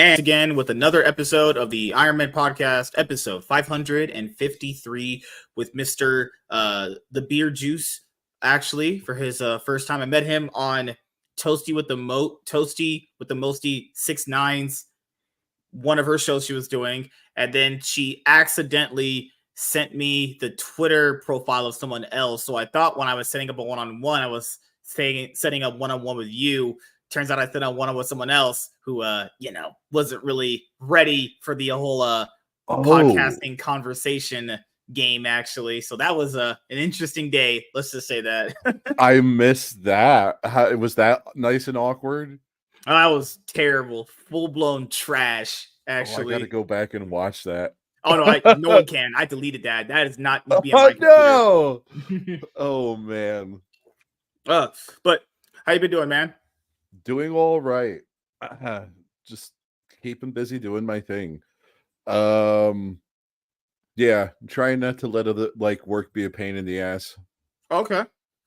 And again with another episode of the Iron Man Podcast, episode 553 with Mr. The Beer Juice, actually, for his first time. I met him on Toasty with the Mosty 6ix9ine, one of her shows she was doing, and then she accidentally sent me the Twitter profile of someone else. So I thought when I was setting up a one-on-one, I was setting up one-on-one with you. Turns out I set up one-on-one with someone else who, wasn't really ready for the whole podcasting conversation game, actually. So that was an interesting day. Let's just say that. I missed that. Was that nice and awkward? Oh, that was terrible. Full-blown trash, actually. I got to go back and watch that. Oh, no, no one can. I deleted that. That is not be on my computer. No! Oh, man. But how you been doing, man? Doing all right. Just keeping busy doing my thing. Yeah, trying not to let work be a pain in the ass. Okay.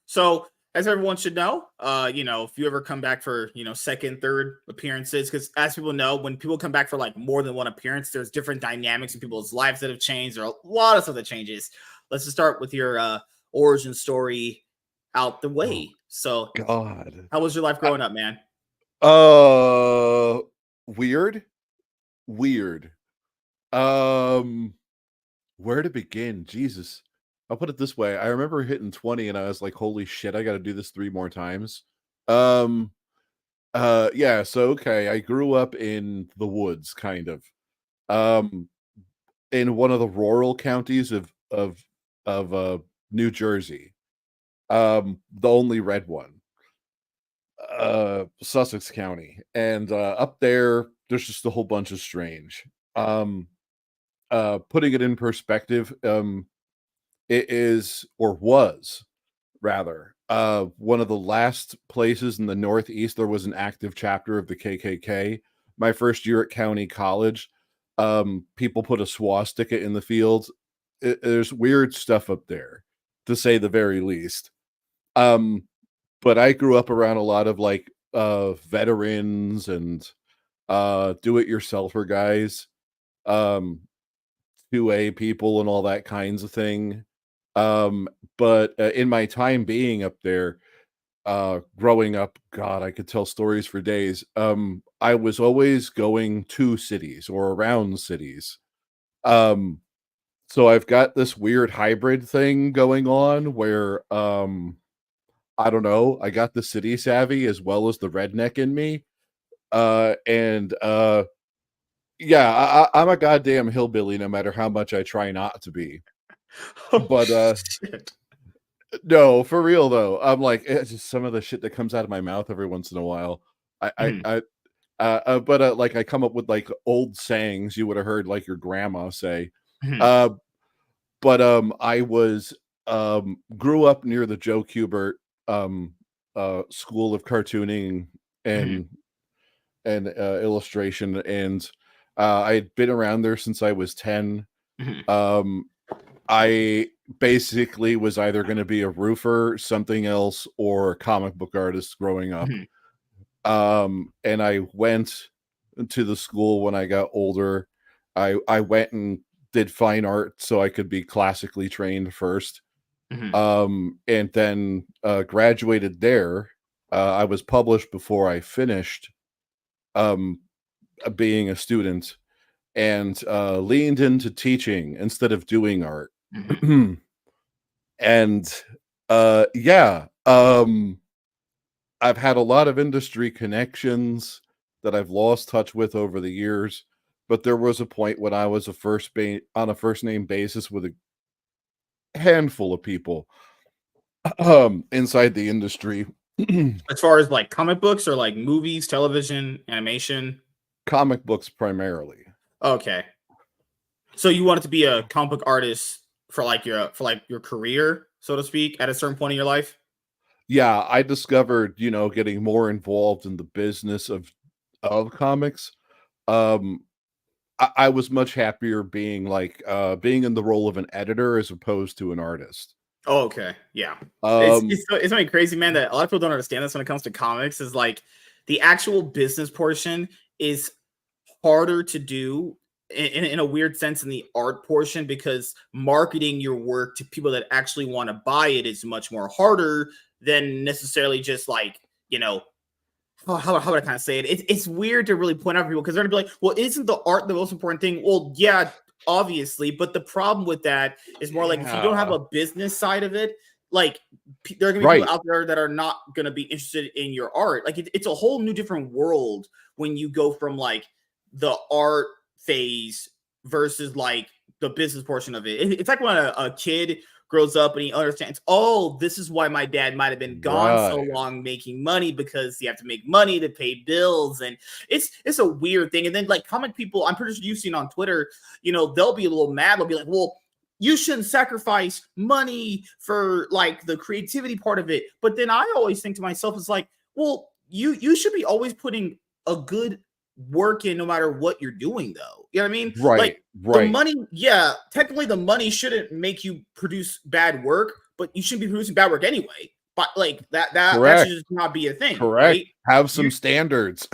So, as everyone should know, if you ever come back for, second, third appearances, because as people know, when people come back for like more than one appearance, there's different dynamics in people's lives that have changed. There are a lot of stuff that changes. Let's just start with your origin story out the way. So, God, how was your life growing up, man? Weird. Where to begin? Jesus. I'll put it this way. I remember hitting 20 and I was like, holy shit, I got to do this 3 more times. Yeah, so okay, I grew up in the woods, kind of. In one of the rural counties of New Jersey. The only red one. Sussex County. And up there's just a whole bunch of strange. Putting it in perspective, it is, or was rather, one of the last places in the Northeast there was an active chapter of the KKK. My first year at County College, people put a swastika in the fields. There's weird stuff up there, to say the very least. But I grew up around a lot of veterans and do-it-yourselfer guys, 2A people and all that kinds of thing. But in my time being up there, growing up, God, I could tell stories for days. I was always going to cities or around cities. So I've got this weird hybrid thing going on where, I don't know, I got the city savvy as well as the redneck in me. Yeah, I'm a goddamn hillbilly no matter how much I try not to be. But shit. No, for real though. I'm like, it's just some of the shit that comes out of my mouth every once in a while. But I come up with like old sayings you would have heard like your grandma say. I was grew up near the Joe Kubert School of Cartooning and illustration, and I had been around there since I was 10. I basically was either going to be a roofer, something else, or a comic book artist growing up. And I went to the school when I got older. I went and did fine art so I could be classically trained first. And then graduated there. I was published before I finished being a student, and leaned into teaching instead of doing art. And I've had a lot of industry connections that I've lost touch with over the years, but there was a point when I was on a first name basis with a handful of people inside the industry. As far as like comic books or like movies, television, animation? Comic books primarily. Okay. So you wanted to be a comic book artist for your career, so to speak, at a certain point in your life? Yeah, I discovered, getting more involved in the business of comics. I was much happier being in the role of an editor as opposed to an artist. Oh, okay. Yeah. It's something crazy, man, that a lot of people don't understand this when it comes to comics, is like the actual business portion is harder to do in a weird sense in the art portion, because marketing your work to people that actually want to buy it is much more harder than necessarily just like, how would I kind of say it? It's weird to really point out for people, because they're gonna be like, well, isn't the art the most important thing? Well, yeah, obviously, but the problem with that is more like, if you don't have Yeah. a business side of it, like there are gonna be Right. people out there that are not gonna be interested in your art. Like it's a whole new different world when you go from like the art phase versus like the business portion of it. It's like when a kid grows up and he understands, oh, this is why my dad might have been gone so Right. long making money, because you have to make money to pay bills. And it's a weird thing. And then like comic people, I'm pretty sure you've seen on Twitter, they'll be a little mad. They'll be like, well, you shouldn't sacrifice money for like the creativity part of it. But then I always think to myself, it's like, well, you should be always putting a good work in no matter what you're doing, though. You know what I mean? Right. Like the Right. money, yeah, technically the money shouldn't make you produce bad work, but you shouldn't be producing bad work anyway. But like that Correct. should just not be a thing, Correct. right? Have some standards.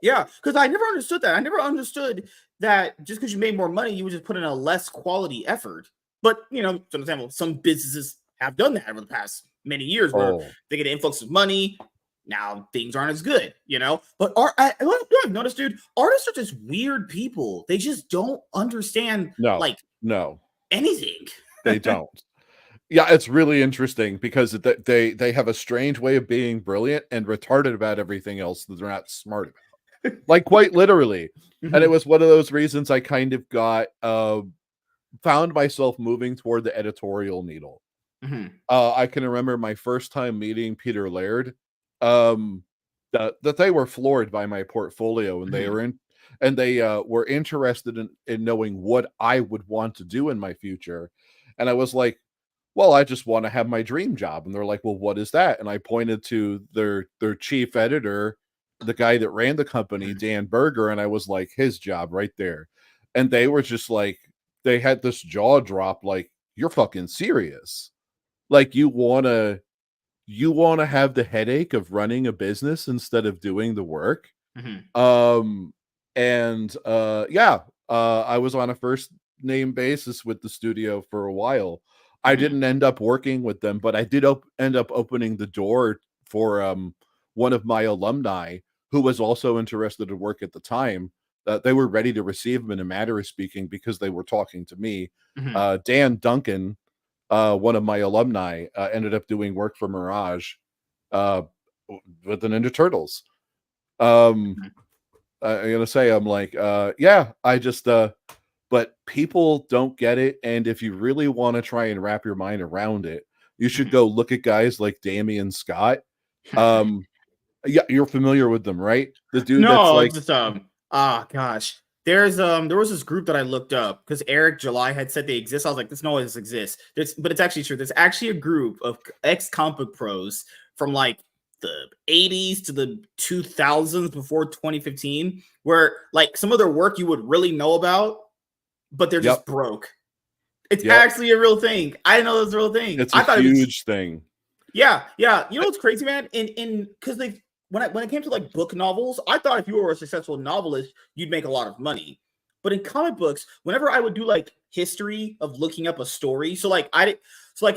Yeah, because I never understood that. I never understood that just because you made more money, you would just put in a less quality effort. But for example, some businesses have done that over the past many years, where Oh, they get an influx of money. Now things aren't as good, But what I've noticed, dude, artists are just weird people. They just don't understand no. like No. anything. They don't. Yeah, it's really interesting because they have a strange way of being brilliant and retarded about everything else that they're not smart about. Like quite literally. And it Mhm, was one of those reasons I kind of got found myself moving toward the editorial needle. mhm, I can remember my first time meeting Peter Laird. Um that they were floored by my portfolio, and they mhm, were interested in knowing what I would want to do in my future. And I was like, well, I just want to have my dream job. And they're like, well, what is that? And I pointed to their chief editor, the guy that ran the company, mhm, Dan Berger, and I was like, his job right there. And they were just like, they had this jaw drop, like, you're fucking serious. Like you wanna have the headache of running a business instead of doing the work. mhm, Um and yeah, I was on a first name basis with the studio for a while. I mhm, didn't end up working with them, but I did end up opening the door for one of my alumni who was also interested in work at the time. They were ready to receive him in a matter of speaking because they were talking to me. mhm, Dan Duncan, one of my alumni, ended up doing work for Mirage uh, with the Ninja Turtles. Um, mhm. I'm gonna say, I'm like, yeah, I just, but people don't get it. And if you really want to try and wrap your mind around it, you should Mhm. go look at guys like Damian Scott. Um, yeah, you're familiar with them, right? The dude that's No, like, it's just gosh. There was this group that I looked up because Eric July had said they exist. I was like, this no this exists. But it's actually true. There's actually a group of ex comic pros from like the 80s to the 2000s before 2015, where like some of their work you would really know about, but they're yep, just broke. It's yep, actually a real thing. I didn't know it was a real thing. it's a I thought it was huge thing. yeah, yeah. You know what's crazy, man? In because they when it came to like book novels, I thought if you were a successful novelist, you'd make a lot of money. But in comic books, whenever I would do like history of looking up a story, so like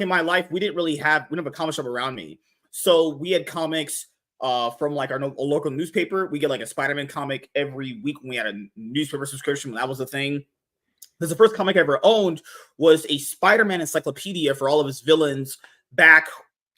in my life, we didn't have a comic shop around me. So we had comics from like our local newspaper. We get like a Spider-Man comic every week when we had a newspaper subscription. When that was a thing. Because the first comic I ever owned was a Spider-Man encyclopedia for all of his villains back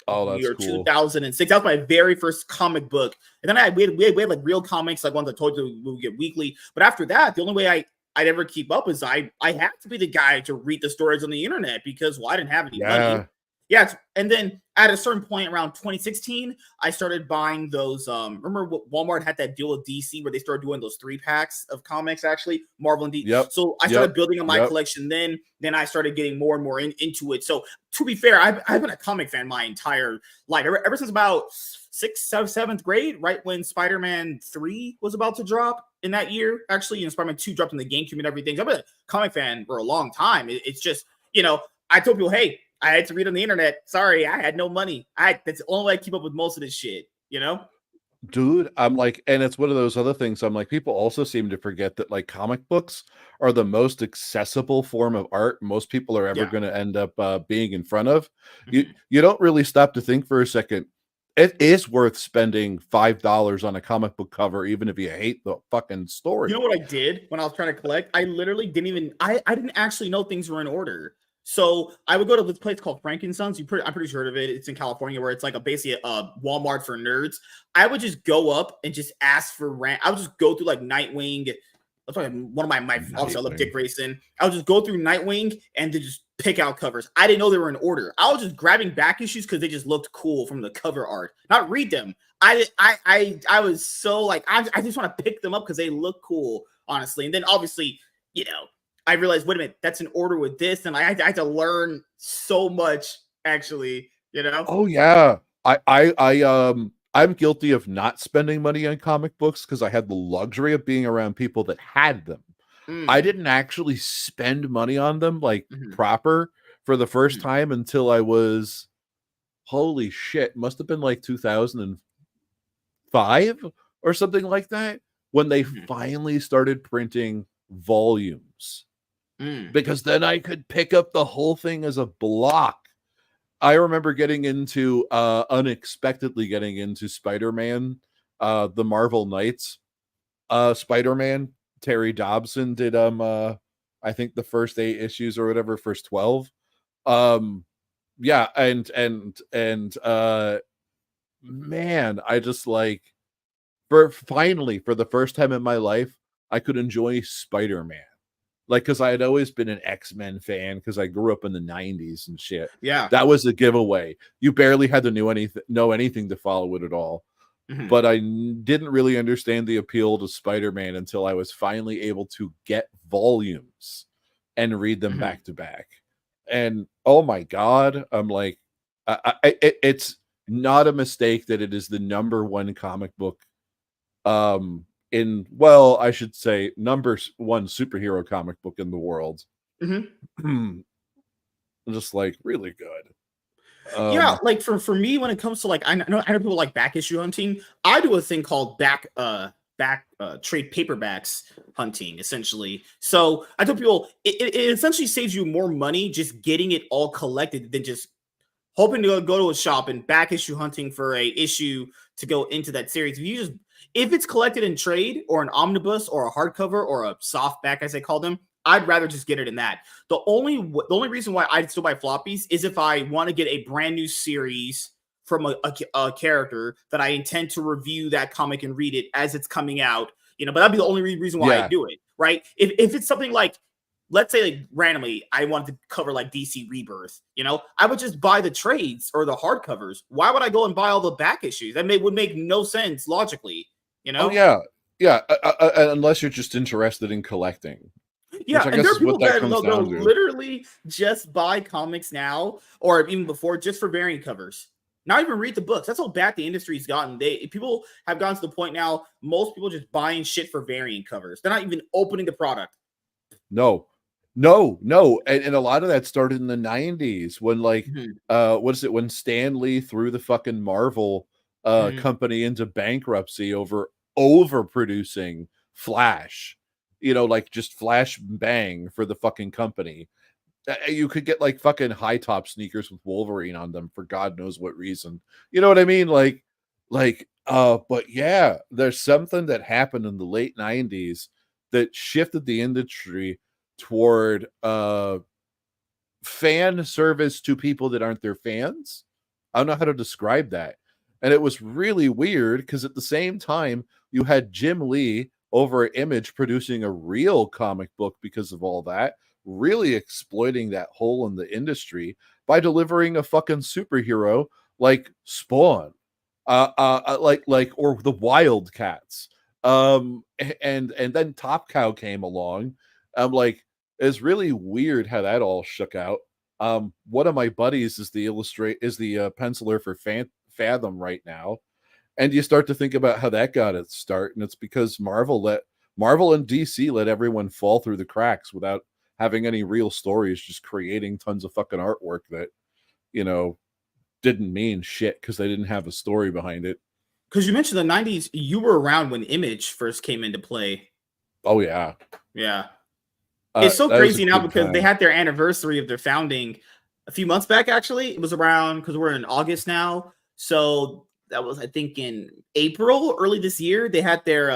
Oh, that's year cool. 2006. That was my very first comic book. And then we had like real comics, like ones I told you we would get weekly. But after that, the only way I'd ever keep up is I had to be the guy to read the stories on the internet because, well, I didn't have any money. Yeah, Yeah, and then at a certain point around 2016, I started buying those. Remember what Walmart had that deal with DC where they started doing those 3 packs of comics, actually Marvel and DC. yep, So I yep, started building on my yep. collection. Then I started getting more and more into it. So to be fair, I've been a comic fan my entire life, ever since about sixth, seventh grade, right when Spider-Man 3 was about to drop in that year. Actually, Spider-Man 2 dropped in the GameCube and everything. So I've been a comic fan for a long time. It's just I told people, hey, I had to read on the internet. Sorry, I had no money. That's the only way I keep up with most of this shit. Dude, I'm like, and it's one of those other things. I'm like, people also seem to forget that like comic books are the most accessible form of art most people are ever Yeah. going to end up being in front of. You Mhm. you don't really stop to think for a second. It is worth spending $5 on a comic book cover, even if you hate the fucking You know story. what I did when I was trying to collect? I literally didn't even I didn't actually know things were in order. So I would go to this place called Frankensons. I'm pretty sure heard of it. It's in California, where it's like a basically a Walmart for nerds. I would just go up and just ask for rent. I would just go through like Nightwing. That's like one of my obviously I love Nightwing. Dick Grayson. I would just go through Nightwing and then just pick out covers. I didn't know they were in order. I was just grabbing back issues because they just looked cool from the cover art, not read them. I was so like I just want to pick them up because they look cool, honestly. And then obviously, you know, I realized, wait a minute, that's an order with this, and I had to learn so much actually, you know. Oh yeah. I'm guilty of not spending money on comic books because I had the luxury of being around people that had them. I Mm, didn't actually spend money on them like mhm, proper for the first mhm, time until I was holy shit, must have been like 2005 or something like that when they mhm, finally started printing volumes. mm, Because then I could pick up the whole thing as a block. I remember getting into unexpectedly getting into Spider-Man, the Marvel Knights Spider-Man. Terry Dobson did I think the first 8 issues or whatever, first 12. Um yeah, and man, I just like for finally for the first time in my life, I could enjoy Spider-Man. Like, because I had always been an X-Men fan because I grew up in the 90s and shit. yeah, That was a giveaway. You barely had to know anything to follow it at all. mhm, But didn't really understand the appeal to Spider-Man until I was finally able to get volumes and read them mhm, back to back. And oh my god, I'm like, it's not a mistake that it is the number one comic book in well, I should say number one superhero comic book in the world. mhm. Just like really good. Yeah, Um, like for me, when it comes to like I know people like back issue hunting. I do a thing called back trade paperbacks hunting essentially. So I tell people it essentially saves you more money just getting it all collected than just hoping to go to a shop and back issue hunting for a issue to go into that series. If it's collected in trade or an omnibus or a hardcover or a softback as they call them, I'd rather just get it in that. The only reason why I'd still buy floppies is if I want to get a brand new series from a character that I intend to review that comic and read it as it's coming out. But that'd be the only reason why I yeah, do it, right? If it's something like, let's say like randomly I wanted to cover like DC Rebirth, I would just buy the trades or the hardcovers. Why would I go and buy all the back issues? Would make no sense logically, you oh know? yeah, yeah. Unless you're just interested in collecting, which Yeah, I and guess there are is what people that that comes they'll down to. literally just buy comics now or even before just for variant covers. Not even read the books. That's how bad the industry's gotten. People have gotten to the point now. Most people just buying shit for variant covers. They're not even opening the product. No, no, and a lot of that started in the '90s when like Mhm, what is it when Stan Lee threw the fucking Marvel mhm, company into bankruptcy over overproducing Flash, like just Flash Bang for the fucking company. You could get like fucking high top sneakers with Wolverine on them for God knows what reason. You know what I mean? But yeah, there's something that happened in the late '90s that shifted the industry toward fan service to people that aren't their fans. I don't know how to describe that. And it was really weird because at the same time, you had Jim Lee over at Image producing a real comic book because of all that, really exploiting that hole in the industry by delivering a fucking superhero like Spawn, like or the Wildcats. And then Top Cow came along. I'm like, it's really weird how that all shook out. One of my buddies is the penciler for Fathom right now, and you start to think about how that got its start, and it's because Marvel and DC let everyone fall through the cracks without having any real stories, just creating tons of fucking artwork that you know didn't mean shit because they didn't have a story behind it. Because you mentioned the 90s, you were around when Image first came into play. Oh yeah. Yeah. It's so That was a crazy now good because they time. had their anniversary of their founding a few months back, actually. It was around, because we're in August now. So that was, I think, in April, early this year. They had their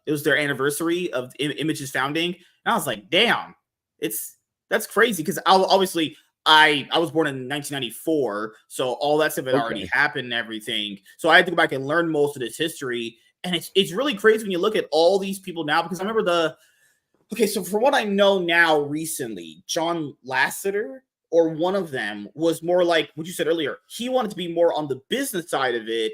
it was their anniversary of Image's founding. And I was like, damn, that's crazy. Because obviously I was born in 1994, so all that stuff had already Okay. happened and everything. So I had to go back and learn most of this history. And it's really crazy when you look at all these people now, because I remember okay, so from what I know now recently, John Lasseter or one of them was more like what you said earlier. He wanted to be more on the business side of it.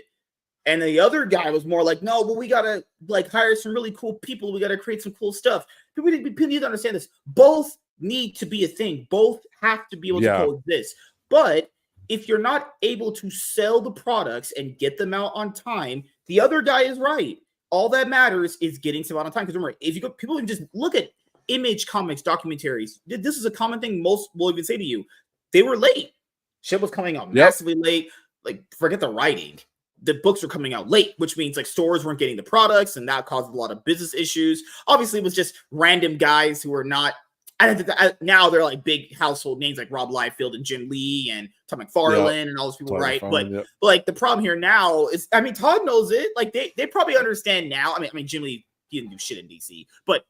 And the other guy was more like, no, but we gotta like hire some really cool people. We gotta create some cool stuff. People need to understand this. Both need to be a thing. Both have to be able to Yeah. coexist. But if you're not able to sell the products and get them out on time, the other guy is right. All that matters is getting some out on time. Because remember, if you go, people can just look at Image Comics documentaries. This is a common thing most will even say to you. They were late. Shit was coming out massively late. Like, forget the writing. The books were coming out late, which means like stores weren't getting the products, and that caused a lot of business issues. Obviously, it was just random guys who were not. Now they're like big household names like Rob Liefeld and Jim Lee and Todd McFarlane and all those people, right? But like the problem here now is, I mean, Todd knows it. Like they probably understand now. I mean, Jim Lee, he didn't do shit in DC, but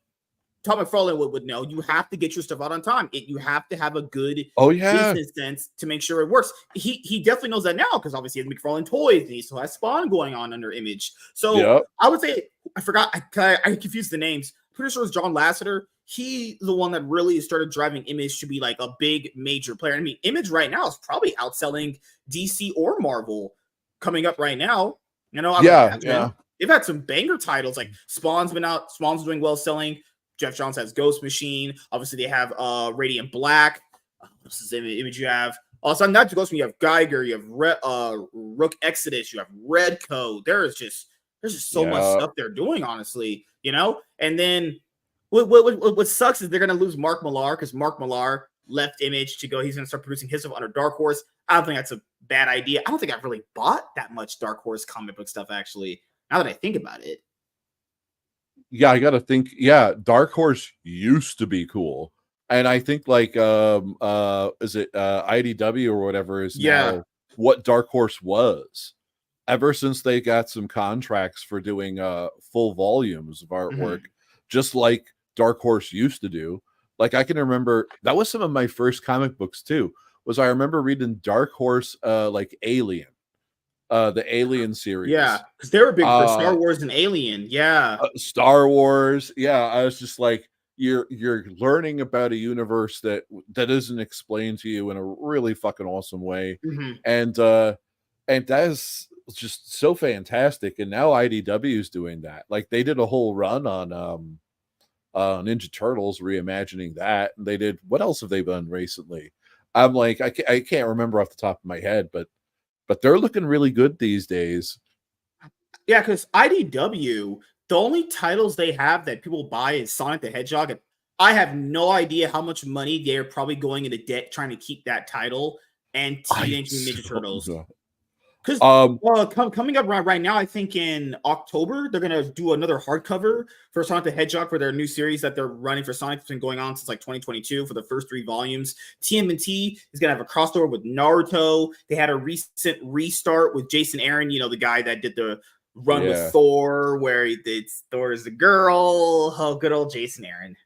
Todd McFarlane would know you have to get your stuff out on time. You have to have a good business sense to make sure it works. He definitely knows that now because obviously he has McFarlane Toys and he still has Spawn going on under Image. So I would say I forgot. I confused the names. Pretty sure it was John Lasseter. He's the one that really started driving Image to be like a big major player. I mean, Image right now is probably outselling DC or Marvel coming up right now. You know, they've had some banger titles like Spawn's been out. Spawn's doing well selling. Jeff Johns has Ghost Machine. Obviously, they have Radiant Black. What's the image you have? Also, not Ghost Machine. You have Geiger. You have Rook Exodus. You have Redco. There's just so much stuff they're doing, honestly. You know. And then what sucks is they're gonna lose Mark Millar because Mark Millar left Image to go. He's gonna start producing his stuff under Dark Horse. I don't think that's a bad idea. I don't think I've really bought that much Dark Horse comic book stuff actually. Now that I think about it. Yeah, I gotta think. Yeah, Dark Horse used to be cool, and I think like is it IDW or whatever is now what Dark Horse was. Ever since they got some contracts for doing full volumes of artwork, just like Dark Horse used to do. Like I can remember that was some of my first comic books too. Was I remember reading Dark Horse like Alien. The Alien series. Yeah, because they were big for Star Wars and Alien. Yeah. Star Wars. Yeah, I was just like, you're learning about a universe that isn't explained to you in a really fucking awesome way. And that is just so fantastic. And now IDW is doing that. Like they did a whole run on Ninja Turtles reimagining that. And they did, what else have they done recently? I'm like, I can't remember off the top of my head, but they're looking really good these days. Yeah, because IDW, the only titles they have that people buy is Sonic the Hedgehog. And I have no idea how much money they're probably going into debt trying to keep that title and Teenage Mutant Ninja Turtles. Because coming up right now, I think in October, they're going to do another hardcover for Sonic the Hedgehog for their new series that they're running for Sonic. It's been going on since like 2022 for the first 3 volumes. TMNT is going to have a crossover with Naruto. They had a recent restart with Jason Aaron, you know, the guy that did the run with Thor, where Thor is the girl. Oh, good old Jason Aaron.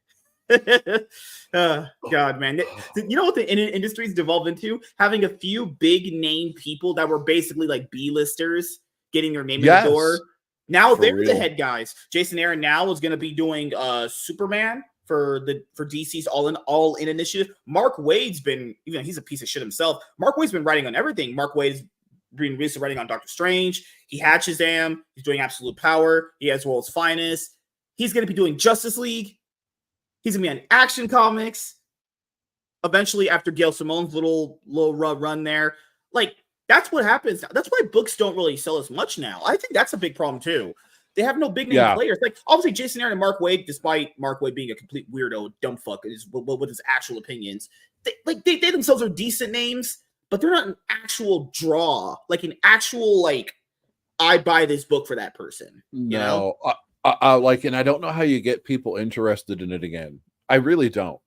God, man. You know what the industry's devolved into? Having a few big name people that were basically like B-listers getting their name in the door. Now they're the head guys. Jason Aaron now is going to be doing Superman for DC's All In initiative. Mark Waid's been, even he's a piece of shit himself. Mark Waid's been writing on everything. Mark Waid's been recently writing on Doctor Strange. He had Shazam. He's doing Absolute Power. He has World's Finest. He's going to be doing Justice League. He's gonna be on Action Comics. Eventually, after Gail Simone's little run there, like that's what happens. That's why books don't really sell as much now. I think that's a big problem too. They have no big name players. Like obviously, Jason Aaron and Mark Waid, despite Mark Waid being a complete weirdo, dumb fuck, with his actual opinions, they themselves are decent names, but they're not an actual draw, like an actual like I buy this book for that person. You know? No, like, and I don't know how you get people interested in it again. I really don't.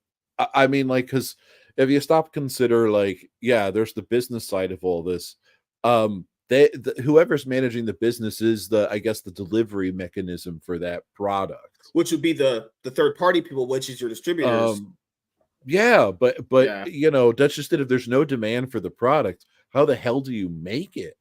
I mean, like, because if you stop consider, like, yeah, there's the business side of all this. Whoever's managing the business is I guess the delivery mechanism for that product, Which would be the third party people, which is your distributors. Yeah, but Yeah. you know, that's just it. If there's no demand for the product, how the hell do you make it?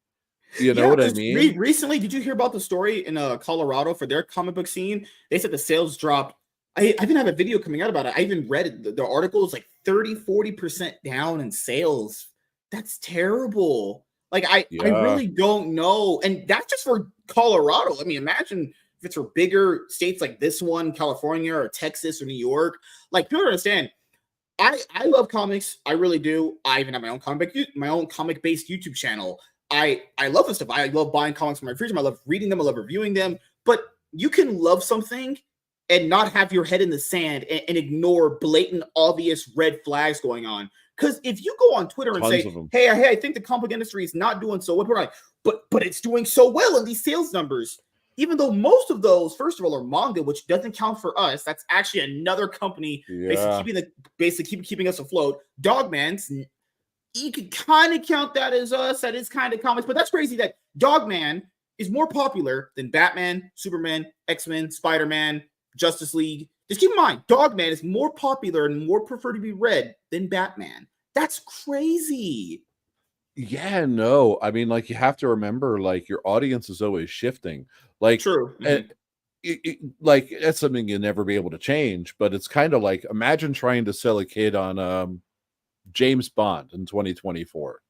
You know Yeah, what I because mean? recently, did you hear about the story in Colorado for their comic book scene? They said the sales dropped. I even have a video coming out about it. I even read it. The article is like 30-40% down in sales. That's terrible. Like I Yeah, really don't know. And that's just for Colorado. I mean, imagine if it's for bigger states like this one, California or Texas or New York. Like people don't understand. I love comics. I really do. I even have my own comic based YouTube channel. I love this stuff. I love buying comics for my free time. I love reading them. I love reviewing them. But you can love something and not have your head in the sand and ignore blatant, obvious red flags going on. Because if you go on Twitter and tons say, of them. "Hey, I think the comic industry is not doing so well," but it's doing so well in these sales numbers. Even though most of those, first of all, are manga, which doesn't count for us. That's actually another company Yeah, keeping us afloat. Dogman's, you could kind of count that as us. That is kind of comics, but that's crazy that Dogman is more popular than Batman, Superman, X-Men, Spider-Man, Justice League. Just keep in mind, Dogman is more popular and more preferred to be read than Batman. That's crazy. yeah, no. I mean, like, you have to remember, like, your audience is always shifting. Like, True. eh, Mhm. like that's something you'll never be able to change. But it's kind of like imagine trying to sell a kid on James Bond in 2024.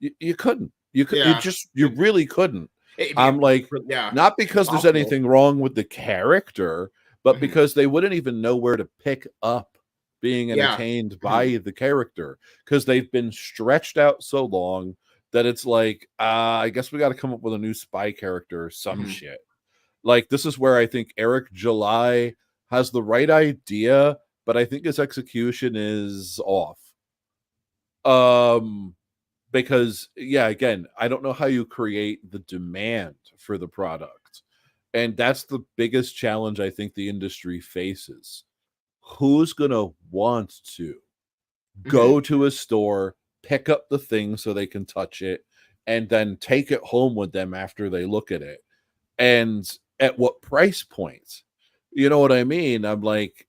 You couldn't. Yeah. You really couldn't. It'd be I'm like, yeah, not because there's impossible. anything wrong with the character, but Mhm. because they wouldn't even know where to pick up being Yeah. entertained Mhm. by the character because they've been stretched out so long that it's like, I guess we got to come up with a new spy character or some Mhm. shit. Like, this is where I think Eric July has the right idea, but I think his execution is off. Um, because yeah, again, I don't know how you create the demand for the product. And that's the biggest challenge I think the industry faces. Who's going to want to Mhm. go to a store, pick up the thing so they can touch it, and then take it home with them after they look at it? And at what price point? You know what I mean? I'm like,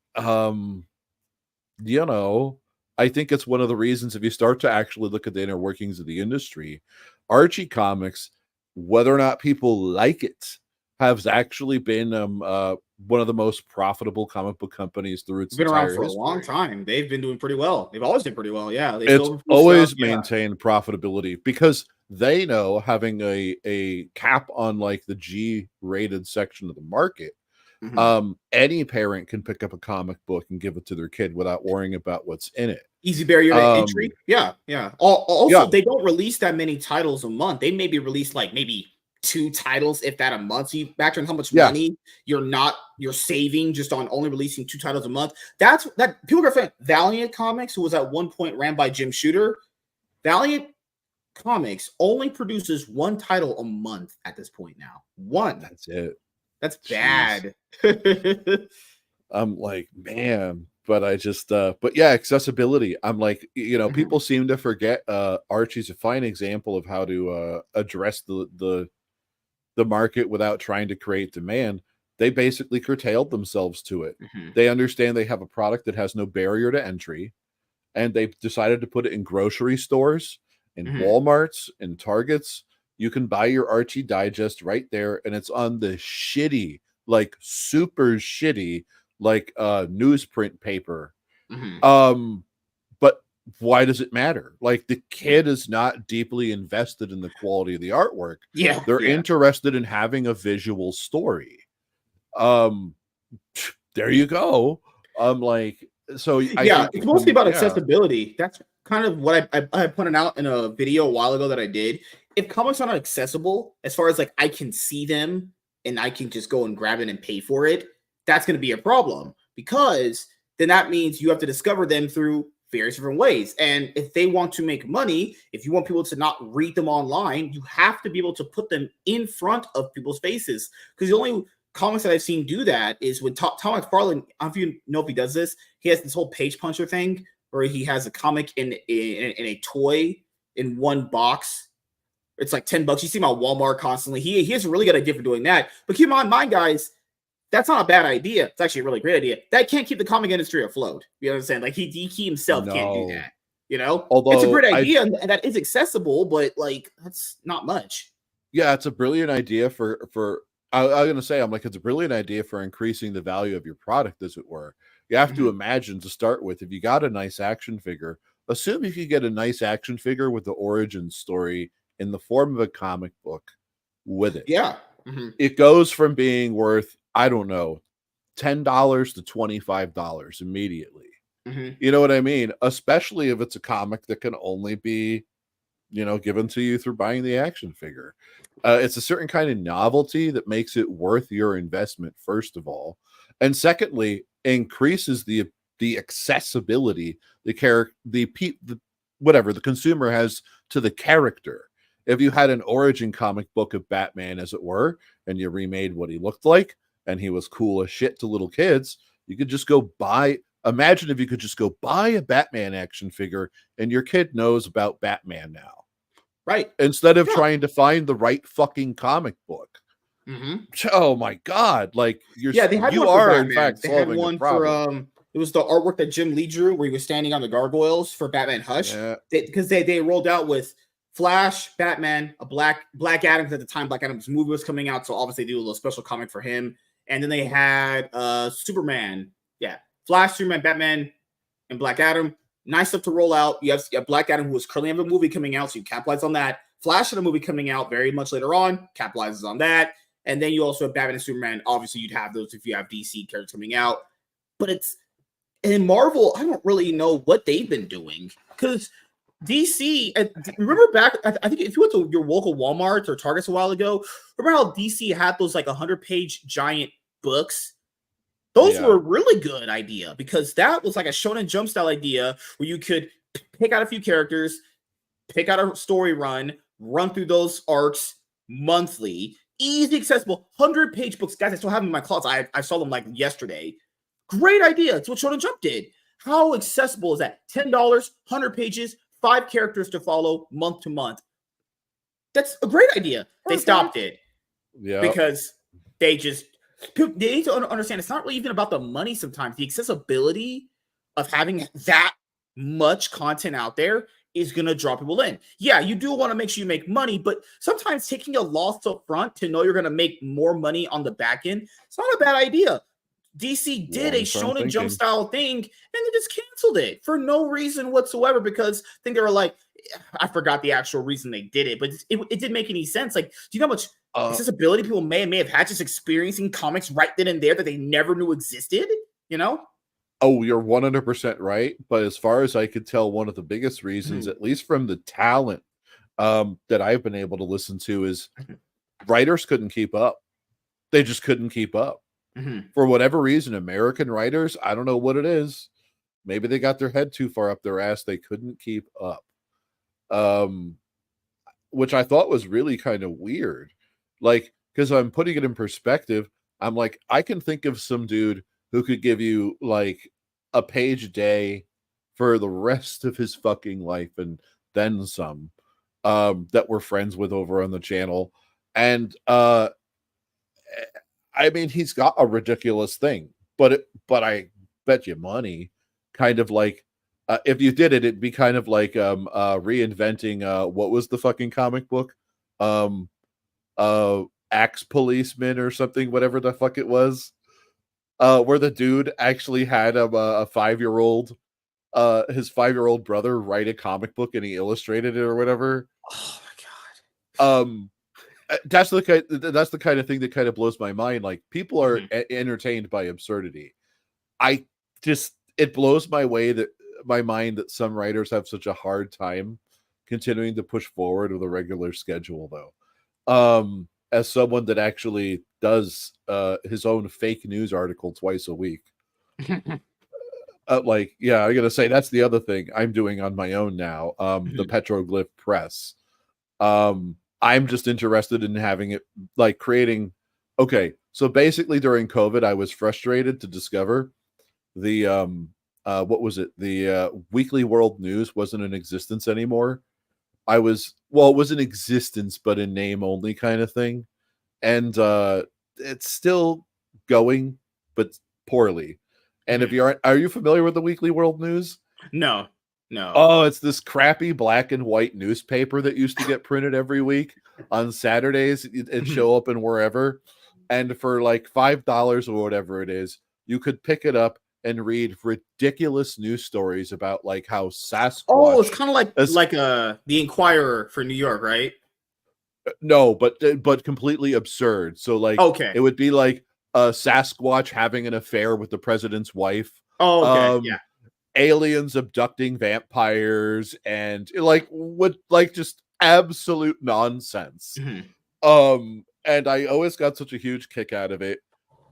you know, I think it's one of the reasons if you start to actually look at the inner workings of the industry, Archie Comics, whether or not people like it, has actually been one of the most profitable comic book companies through its Been around entire for a long history. time. They've been doing pretty well. They've always done pretty well. Yeah, they It's still improve stuff. always Yeah. maintained profitability because they know having a cap on like the G rated section of the market, Mhm. any parent can pick up a comic book and give it to their kid without worrying about what's in it. Easy barrier to entry. Um, Yeah, yeah. yeah, Also, they don't release that many titles a month. They maybe release like maybe 2 titles, if that, a month. So you factor in how much yeah, money you're saving just on only releasing 2 titles a month. That's that people are saying Valiant Comics, who was at one point ran by Jim Shooter. Valiant Comics only produces 1 title a month at this point now. One. that's it. That's Jeez. bad. I'm like, man, but I just but yeah, accessibility. I'm like, you know, Mhm, people seem to forget Archie's a fine example of how to address the market without trying to create demand. They basically curtailed themselves to it. mhm, They understand they have a product that has no barrier to entry, and they've decided to put it in grocery stores, in mhm. Walmarts, in Targets. You can buy your Archie Digest right there, and it's on the shitty, like super shitty, like newsprint paper. Mhm. Um, but why does it matter? Like, the kid is not deeply invested in the quality of the artwork. Yeah, They're yeah. interested in having a visual story. Um, there you go. I'm like, so I Yeah, think it's mostly about yeah, accessibility. That's kind of what I pointed out in a video a while ago that I did. If comics are not accessible, as far as like I can see them and I can just go and grab it and pay for it, that's going to be a problem because then that means you have to discover them through various different ways. And if they want to make money, if you want people to not read them online, you have to be able to put them in front of people's faces. Because the only comics that I've seen do that is when Tom McFarlane, I don't know if you know if he does this, he has this whole page puncher thing where he has a comic in a toy in one box. It's like $10. You see him at Walmart constantly. He has a really good idea for doing that. But keep in mind, guys, that's not a bad idea. It's actually a really great idea. That can't keep the comic industry afloat. You know what I'm saying? Like he himself can't do that. You know, although it's a great idea and that is accessible, but like that's not much. Yeah, it's a brilliant idea for. I'm gonna say it's a brilliant idea for increasing the value of your product, as it were. You have to imagine to start with, if you got a nice action figure, assume if you get a nice action figure with the origin story in the form of a comic book with it. Yeah. It goes from being worth, I don't know, $10 to $25 immediately. You know what I mean? Especially if it's a comic that can only be, given to you through buying the action figure. It's a certain kind of novelty that makes it worth your investment, first of all. And secondly, increases the accessibility the consumer has to the character. If you had an origin comic book of Batman, as it were, and you remade what he looked like, and he was cool as shit to little kids, you could just go buy. Imagine if you could just go buy a Batman action figure, and your kid knows about Batman now, right? Instead of trying to find the right fucking comic book. Oh my god! Like you are in fact solving the problem. It was the artwork that Jim Lee drew, where he was standing on the gargoyles for Batman Hush, because they rolled out with Flash, Batman, a Black Adam. At the time, Black Adam's movie was coming out, so obviously they do a little special comic for him. And then they had Superman, Flash, Superman, Batman, and Black Adam. Nice stuff to roll out. You have Black Adam, who was currently have a movie coming out, so you capitalize on that. Flash had a movie coming out very much later on, capitalizes on that. And then you also have Batman and Superman. Obviously, you'd have those if you have DC characters coming out. But it's in Marvel, I don't really know what they've been doing, because DC, remember back, I think if you went to your local Walmart or Targets a while ago, remember how DC had those like 100-page giant books? Those were a really good idea, because that was like a Shonen Jump style idea where you could pick out a few characters, pick out a story run through those arcs monthly, easy accessible, 100-page books. Guys, I still have them in my closet. I saw them like yesterday. Great idea. It's what Shonen Jump did. How accessible is that? $10, 100 pages, 5 characters to follow month to month. That's a great idea. They stopped it. Yeah. Because they need to understand it's not really even about the money sometimes. The accessibility of having that much content out there is going to draw people in. Yeah, you do want to make sure you make money, but sometimes taking a loss up front to know you're going to make more money on the back end, it's not a bad idea. DC did a Shonen Jump style thing, and they just canceled it for no reason whatsoever, because I think they were like, I forgot the actual reason they did it, but it didn't make any sense. Like, do you know how much accessibility people may have had just experiencing comics right then and there that they never knew existed? You know? Oh, you're 100% right. But as far as I could tell, one of the biggest reasons, at least from the talent that I've been able to listen to, is writers couldn't keep up. They just couldn't keep up. For whatever reason, American writers, I don't know what it is. Maybe they got their head too far up their ass. They couldn't keep up. Which I thought was really kind of weird. Like, because I'm putting it in perspective, I'm like, I can think of some dude who could give you like a page a day for the rest of his fucking life and then some, that we're friends with over on the channel. And I mean, he's got a ridiculous thing, but I bet you money, kind of like, if you did it, it'd be kind of like reinventing what was the fucking comic book, Axe Policeman or something, whatever the fuck it was, where the dude actually had a 5-year-old, his 5-year-old brother write a comic book and he illustrated it or whatever. Oh my god. That's the kind of thing that kind of blows my mind. Like, people are entertained by absurdity. It blows my mind that some writers have such a hard time continuing to push forward with a regular schedule, though. As someone that actually does his own fake news article twice a week, like, yeah, I gotta say that's the other thing I'm doing on my own now. The Mhm. Petroglyph Press. I'm just interested in having it like creating. Okay, so basically during COVID, I was frustrated to discover the what was it? The Weekly World News wasn't in existence anymore. It was in existence, but in name only kind of thing. And it's still going, but poorly. And if Mhm. you aren't, are you familiar with the Weekly World News? No, no. Oh, it's this crappy black and white newspaper that used to get printed every week on Saturdays. It'd Mhm. show up in wherever. And for like $5 or whatever it is, you could pick it up and read ridiculous news stories about like how Oh, Sasquatch it's kind of like is the Inquirer for New York, right? no, but completely absurd. So like Okay. it would be like Sasquatch having an affair with the president's wife. Oh, okay. Yeah. Um aliens abducting vampires and like what like just absolute nonsense. Mhm. And I always got such a huge kick out of it,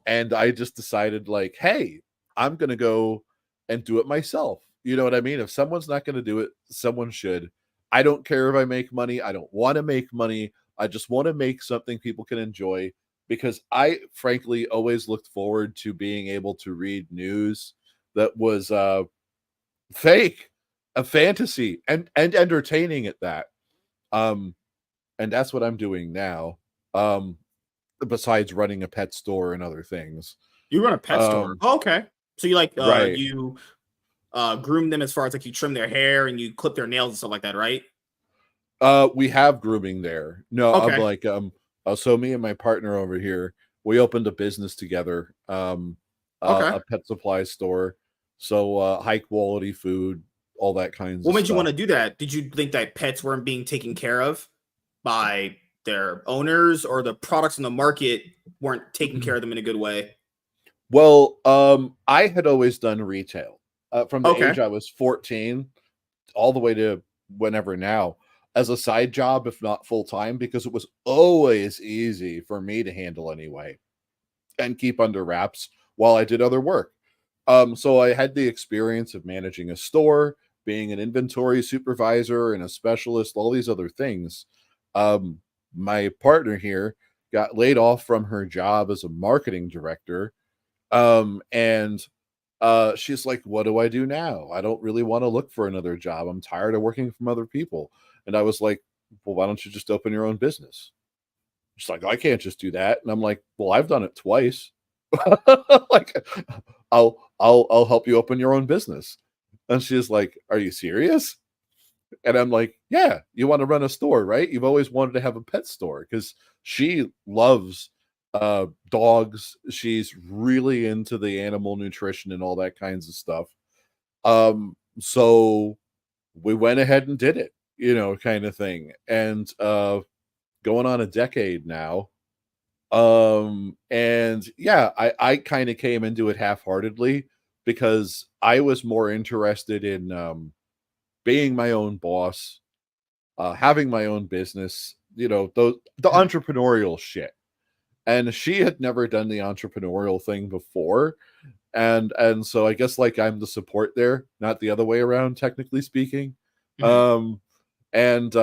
and I just decided like, hey, I'm going to go and do it myself. You know what I mean? If someone's not going to do it, someone should. I don't care if I make money. I don't want to make money. I just want to make something people can enjoy, because I frankly always looked forward to being able to read news that was fake, a fantasy, and entertaining at that. Um, and that's what I'm doing now. Um, besides running a pet store and other things. You run a pet store. Um, Oh, okay. So you right. you groom them as far as like you trim their hair and you clip their nails and stuff like that, right? We have grooming there. No, I'm Okay. like so me and my partner over here, we opened a business together, Okay. a pet supply store. So high quality food, all that kinds What of made you want stuff. to do that? Did you think that pets weren't being taken care of by their owners or the products in the market weren't taking care of them in a good way? Well, I had always done retail from the Okay. age I was 14 all the way to whenever now, as a side job, if not full time, because it was always easy for me to handle anyway and keep under wraps while I did other work. So I had the experience of managing a store, being an inventory supervisor and a specialist, all these other things. Um, my partner here got laid off from her job as a marketing director. And she's like, what do I do now? I don't really want to look for another job. I'm tired of working from other people. And I was like, well, why don't you just open your own business? She's like, I can't just do that. And I'm like, well, I've done it twice. Like, I'll help you open your own business. And she's like, are you serious? And I'm like, yeah, you want to run a store, right? You've always wanted to have a pet store, because she loves dogs. She's really into the animal nutrition and all that kinds of stuff. So we went ahead and did it, kind of thing. And going on a decade now. And yeah, I kind of came into it half-heartedly because I was more interested in being my own boss, having my own business, the Mhm. entrepreneurial shit. And she had never done the entrepreneurial thing before. And so I guess like I'm the support there, not the other way around, technically speaking. Mhm. Um and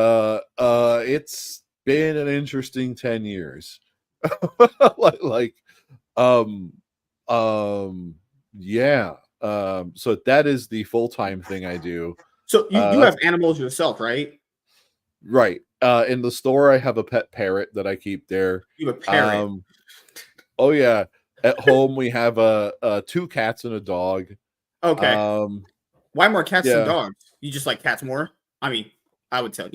it's been an interesting 10 years. like um um yeah. So that is the full-time thing I do. So you That's have animals yourself, right? right. In the store I have a pet parrot that I keep there. You have a parrot. Um oh yeah. At home we have two cats and a dog. Okay. Um Why more cats than yeah. dogs? You just like cats more? I mean, I would tell,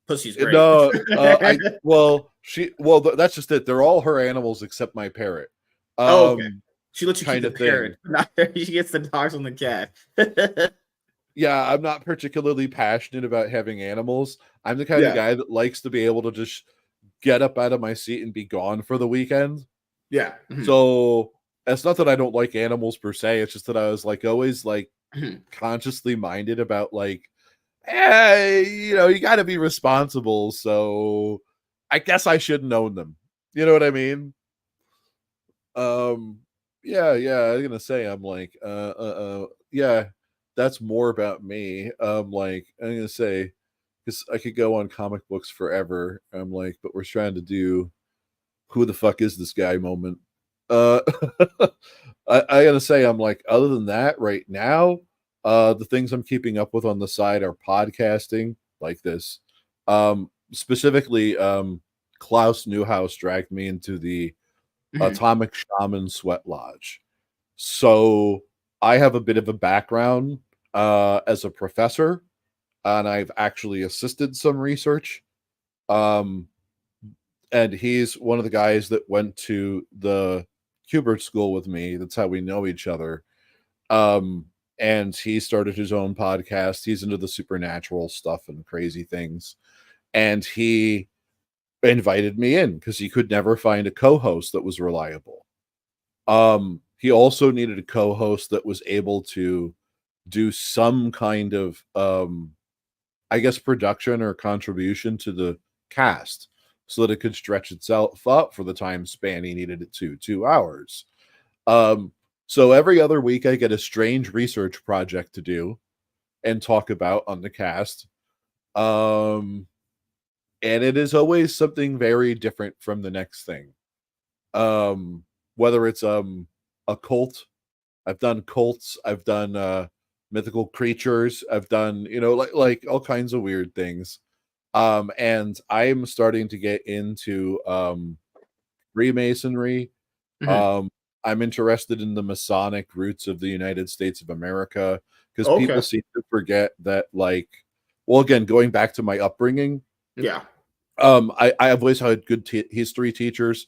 pussy's great. No, I well, that's just it. They're all her animals except my parrot. Oh, okay. Um She lets you keep kind the of thing. parrot. Not she gets the dogs and the cat. Yeah, I'm not particularly passionate about having animals. I'm the kind of Yeah. guy that likes to be able to just get up out of my seat and be gone for the weekend. Yeah. Mhm. So it's not that I don't like animals per se. It's just that I was like always like Mhm. consciously minded about like, you got to be responsible. So I guess I shouldn't own them. You know what I mean? Um, yeah. I'm gonna say I'm like, yeah, that's more about me. Like I'm gonna say, because I could go on comic books forever. I'm like, but we're trying to do who the fuck is this guy moment. Uh, I gotta say, I'm like, other than that, right now, the things I'm keeping up with on the side are podcasting like this. Specifically, Klaus Newhouse dragged me into the Mhm. Atomic Shaman Sweat Lodge. So I have a bit of a background as a professor, and I've actually assisted some research. Um, and he's one of the guys that went to the Hubert School with me. That's how we know each other. Um, and he started his own podcast. He's into the supernatural stuff and crazy things. And he invited me in because he could never find a co-host that was reliable. He also needed a co-host that was able to do some kind of I guess production or contribution to the cast so that it could stretch itself up for the time span he needed it to 2 hours. Um, so every other week I get a strange research project to do and talk about on the cast. Um, and it is always something very different from the next thing. Whether it's a cult, I've done cults, I've done mythical creatures, I've done, like all kinds of weird things. And I'm starting to get into Freemasonry. Mhm. Um, I'm interested in the Masonic roots of the United States of America because people Okay. seem to forget that, like, well, again, going back to my upbringing, Yeah. I have always had good history teachers,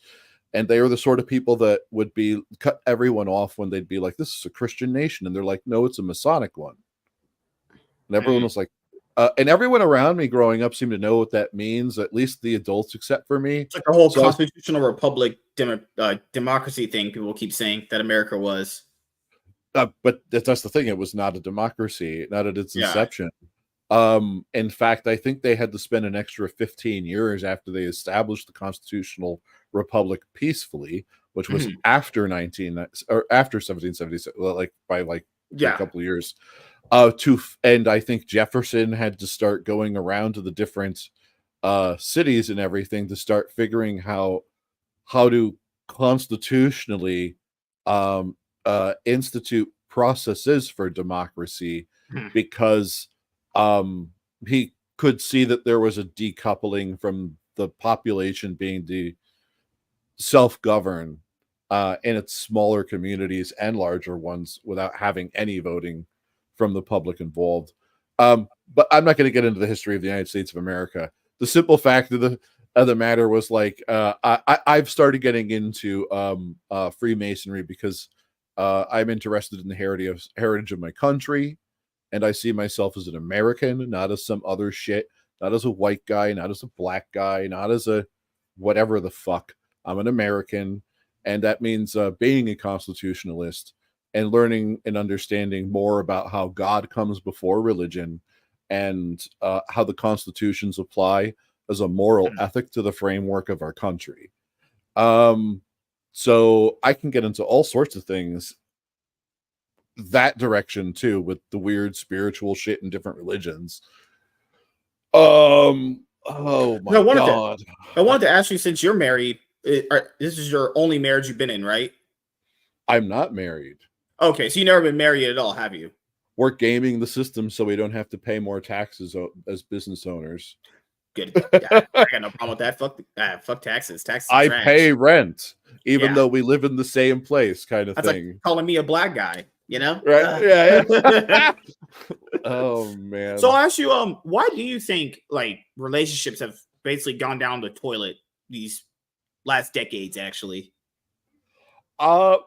and they were the sort of people that would be cut everyone off when they'd be like, "This is a Christian nation," and they're like, "No, it's a Masonic one." And everyone Mm. was like, and everyone around me growing up seemed to know what that means, at least the adults, except for me. It's like the whole So, constitutional republic democracy thing people keep saying that America was. but that's the thing; it was not a democracy, not at its Yeah. inception. In fact, I think they had to spend an extra 15 years after they established the constitutional republic peacefully, which was Mhm. after 19 or after 1776, like by like a Yeah. couple of years. And I think Jefferson had to start going around to the different cities and everything to start figuring how to constitutionally institute processes for democracy Mhm. because um, he could see that there was a decoupling from the population being the self-govern in its smaller communities and larger ones without having any voting from the public involved. But I'm not going to get into the history of the United States of America. The simple fact of the matter was like I've started getting into Freemasonry because I'm interested in the heritage of my country, and I see myself as an American, not as some other shit, not as a white guy, not as a black guy, not as a whatever the fuck. I'm an American, and that means being a constitutionalist and learning and understanding more about how God comes before religion and how the constitutions apply as a moral Mhm. ethic to the framework of our country. Um, so I can get into all sorts of things that direction too with the weird spiritual shit in different religions. Oh No, my god. I wanted to ask you since you're married. This is your only marriage you've been in, right? I'm not married. Okay, so you never been married at all, have you? We're gaming the system so we don't have to pay more taxes as business owners. Good. Yeah, I got no problem with that. Fuck taxes. Taxes are I pay trash. rent even Yeah, though we live in the same place kind of that's like thing. calling me a black guy. You know. Right? Yeah, Ugh. yeah. Oh So man. I ask you, why do you think like relationships have basically gone down the toilet these last decades? Actually. Uh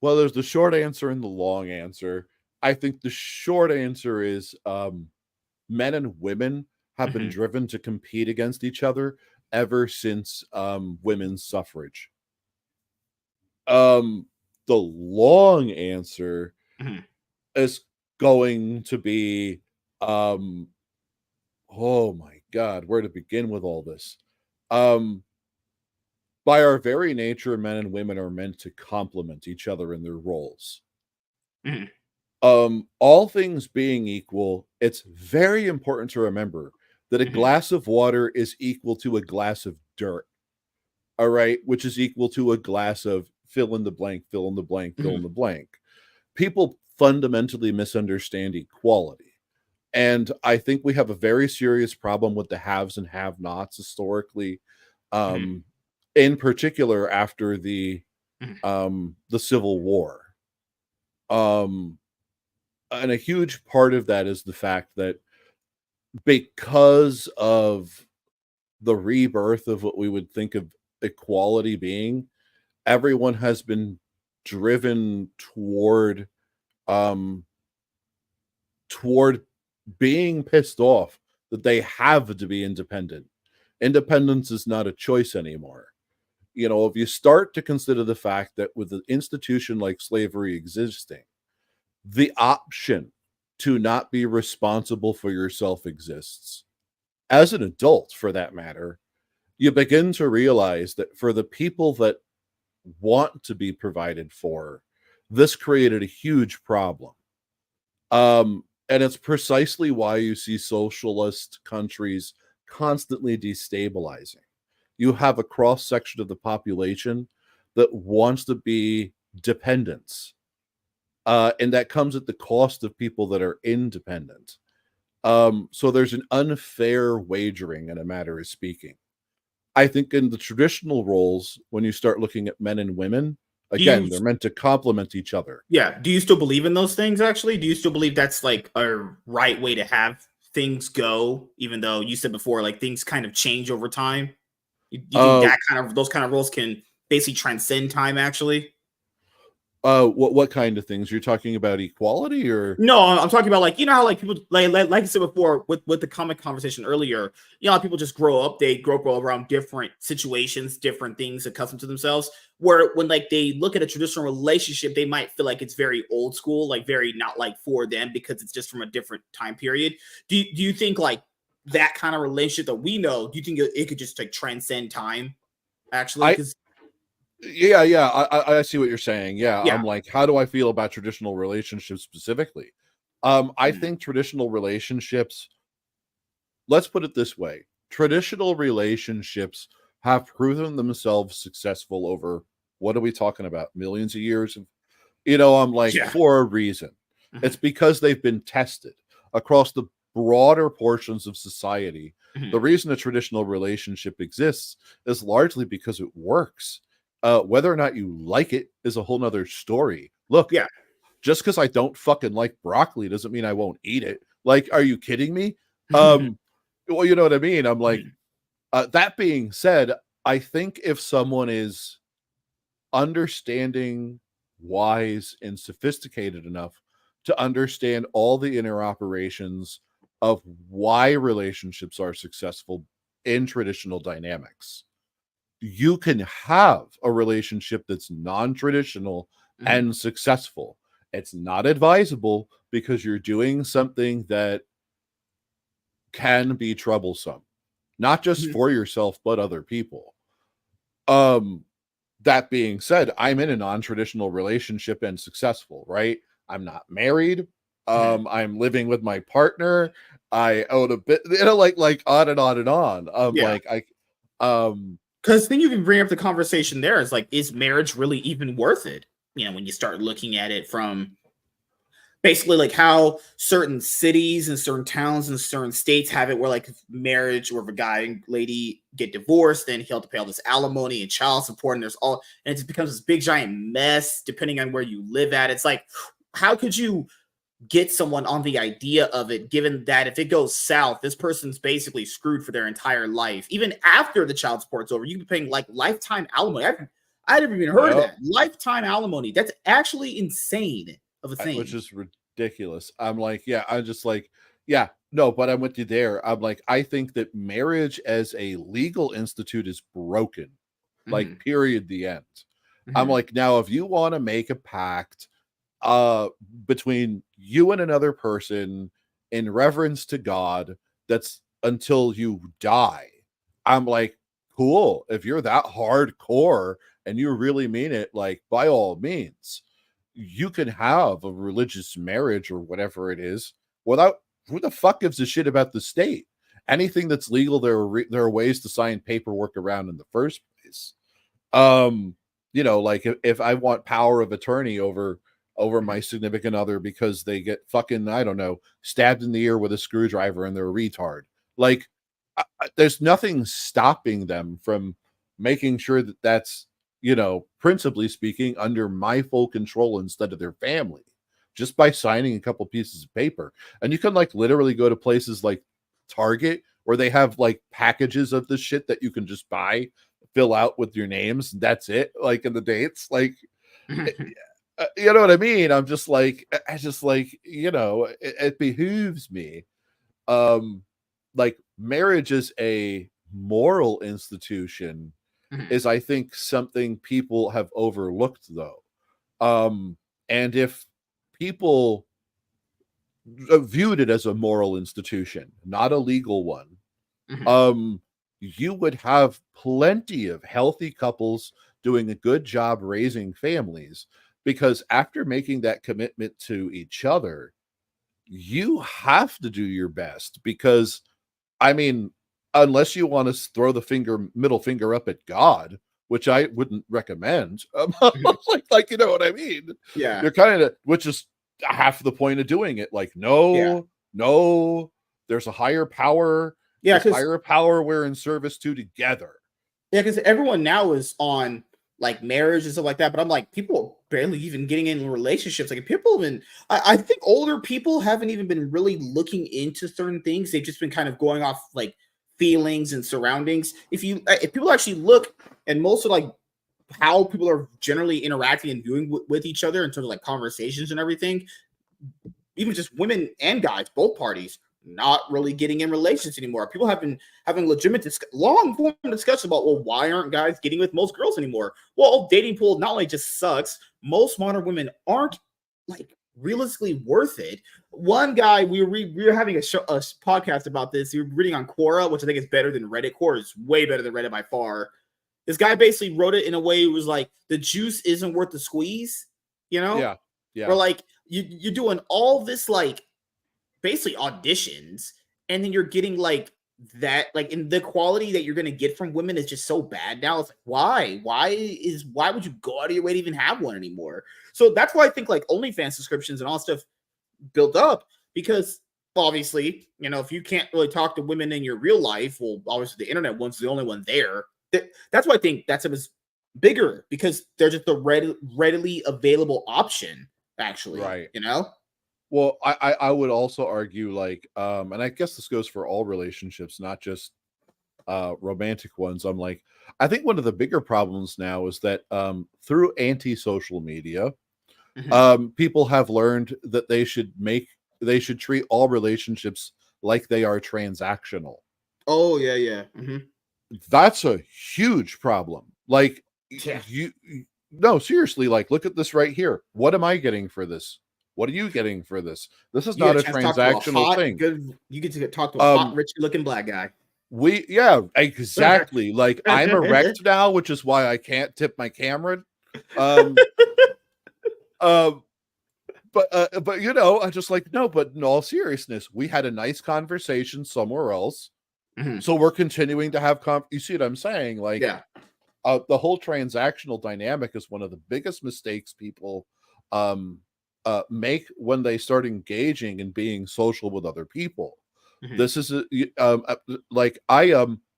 well, there's the short answer and the long answer. I think the short answer is men and women have been Hmm. driven to compete against each other ever since women's suffrage. Um, the long answer Hmm. is going to be, um, oh my God, where to begin with all this? Um, by our very nature, men and women are meant to complement each other in their roles. Hmm. All things being equal, it's very important to remember that a Mhm. glass of water is equal to a glass of dirt. All right, which is equal to a glass of fill in the blank, fill in the blank, fill in Mhm. the blank. People fundamentally misunderstand equality. And I think we have a very serious problem with the haves and have-nots historically, Mhm. um, in particular after Mhm. the Civil War. Um, and a huge part of that is the fact that because of the rebirth of what we would think of equality being, everyone has been driven um toward being pissed off that they have to be independent. Independence is not a choice anymore. You know, if you start to consider the fact that with an institution like slavery existing, the option to not be responsible for yourself exists. As an adult, for that matter, you begin to realize that for the people that want to be provided for, this created a huge problem. And it's precisely why you see socialist countries constantly destabilizing. You have a cross section of the population that wants to be dependents, and that comes at the cost of people that are independent. So there's an unfair wagering in a matter of speaking. I think in the traditional roles, when you start looking at men and women, Do you again, they're meant to complement each other. Yeah, do you still believe in those things actually? Do you still believe that's like a right way to have things go, even though you said before like things kind of change over time? You think Uh, that kind of those kind of roles can basically transcend time actually? what kind of things you're talking about? Equality or No, I'm talking about like you know how like people like I said before with the comic conversation earlier. You know how people just grow up, they grow up around different situations, different things, accustomed to themselves. Where when like they look at a traditional relationship, they might feel like it's very old school, like very not like for them because it's just from a different time period. Do you think like that kind of relationship that we know? Do you think it could just like transcend time actually? I Because yeah, I see what you're saying. Yeah, yeah, I'm like, how do I feel about traditional relationships specifically? I mm, think traditional relationships, let's put it this way. Traditional relationships have proven themselves successful over what are we talking about? Millions of years of, I'm like, yeah, for a reason. It's mhm, because they've been tested across the broader portions of society. The mhm, reason a traditional relationship exists is largely because it works. Whether or not you like it is a whole nother story. Look, yeah, just because I don't fucking like broccoli doesn't mean I won't eat it. Like, are you kidding me? mhm, Um, well, you know what I mean? I'm like, mhm, that being said, I think if someone is understanding, wise, and sophisticated enough to understand all the inner operations of why relationships are successful in traditional dynamics, you can have a relationship that's non-traditional mhm, and successful. It's not advisable because you're doing something that can be troublesome, not just mhm, for yourself but other people. Um that being said, I'm in a non-traditional relationship and successful, right? I'm not married. mhm. I'm living with my partner. I own a bit, like on and on and on. Yeah. Like I um Because then you can bring up the conversation there. It's like, is marriage really even worth it? You know, when you start looking at it from basically like how certain cities and certain towns and certain states have it where like if marriage or if a guy and lady get divorced, then he'll have to pay all this alimony and child support, and there's all and it just becomes this big giant mess depending on where you live at. It's like, how could you get someone on the idea of it, given that if it goes south, this person's basically screwed for their entire life. Even after the child support's over, you can be paying like lifetime alimony. I never even heard of yeah, that. Lifetime alimony. That's actually insane of a which thing. is ridiculous. I'm like, yeah, I'm just like, yeah, no, but I'm with you there. I'm like, I think that marriage as a legal institute is broken. Like, Mhm, period, the end. I'm mhm, like, now if you want to make a pact uh between you and another person in reverence to God that's until you die. I'm like, cool. If you're that hardcore and you really mean it, like by all means, you can have a religious marriage or whatever it is without, who the fuck gives a shit about the state? Anything that's legal, there are ways to sign paperwork around in the first place. You know, like if I want power of attorney over my significant other because they get fucking, I don't know, stabbed in the ear with a screwdriver and they're a retard, like there's nothing stopping them from making sure that that's, you know, principally speaking, under my full control instead of their family, just by signing a couple pieces of paper. And you can like literally go to places like Target where they have like packages of the shit that you can just buy, fill out with your names. That's it. Like in the dates, like, you know what I mean? I'm just like, I just like, you know, it behooves me. Like marriage is a moral institution is, I think, something people have overlooked though. And if people viewed it as a moral institution, not a legal one, you would have plenty of healthy couples doing a good job raising families, because after making that commitment to each other, you have to do your best. Because I mean, unless you want to throw the middle finger up at God, which I wouldn't recommend, like you know what I mean? Yeah. You're kind of, which is half the point of doing it. Like, no, there's a higher power. Yeah, this higher power we're in service to together. Yeah, because everyone now is on like marriage and stuff like that, but I'm like, people are barely even getting in relationships. Like people even, I think older people haven't even been really looking into certain things. They've just been kind of going off like feelings and surroundings. If people actually look, and most of like how people are generally interacting and doing with each other in terms of like conversations and everything, even just women and guys, both parties, not really getting in relations anymore. People have been having legitimate, long form discussions about, well, why aren't guys getting with most girls anymore? Well, dating pool not only just sucks, most modern women aren't like realistically worth it. One guy, we were having a podcast about this. We were reading on Quora, which I think is better than Reddit. Quora is way better than Reddit by far. This guy basically wrote it in a way it was like, the juice isn't worth the squeeze, you know? Yeah. Or like you're doing all this like basically auditions, and then you're getting like that, like in the quality that you're gonna get from women is just so bad now. It's like, why would you go out of your way to even have one anymore? So that's why I think like OnlyFans subscriptions and all stuff built up, because obviously, you know, if you can't really talk to women in your real life, well, obviously the internet one's the only one there. That's why I think that's it bigger, because they're just the readily available option, actually. Right. You know? Well, I would also argue, like, and I guess this goes for all relationships, not just romantic ones. I'm like, I think one of the bigger problems now is that through anti-social media, people have learned that they should treat all relationships like they are transactional. Oh yeah. That's a huge problem. Like, Yeah. no, seriously, like, look at this right here. What am I getting for this? What are you getting for this? This is not a transactional thing. You get to talk to a hot, rich looking black guy. Yeah, exactly. Like, I'm erect now, which is why I can't tip my camera. But you know, I just like, no, but in all seriousness, we had a nice conversation somewhere else. So we're continuing to have you see what I'm saying? Like, yeah. The whole transactional dynamic is one of the biggest mistakes people make when they start engaging and being social with other people. This is like,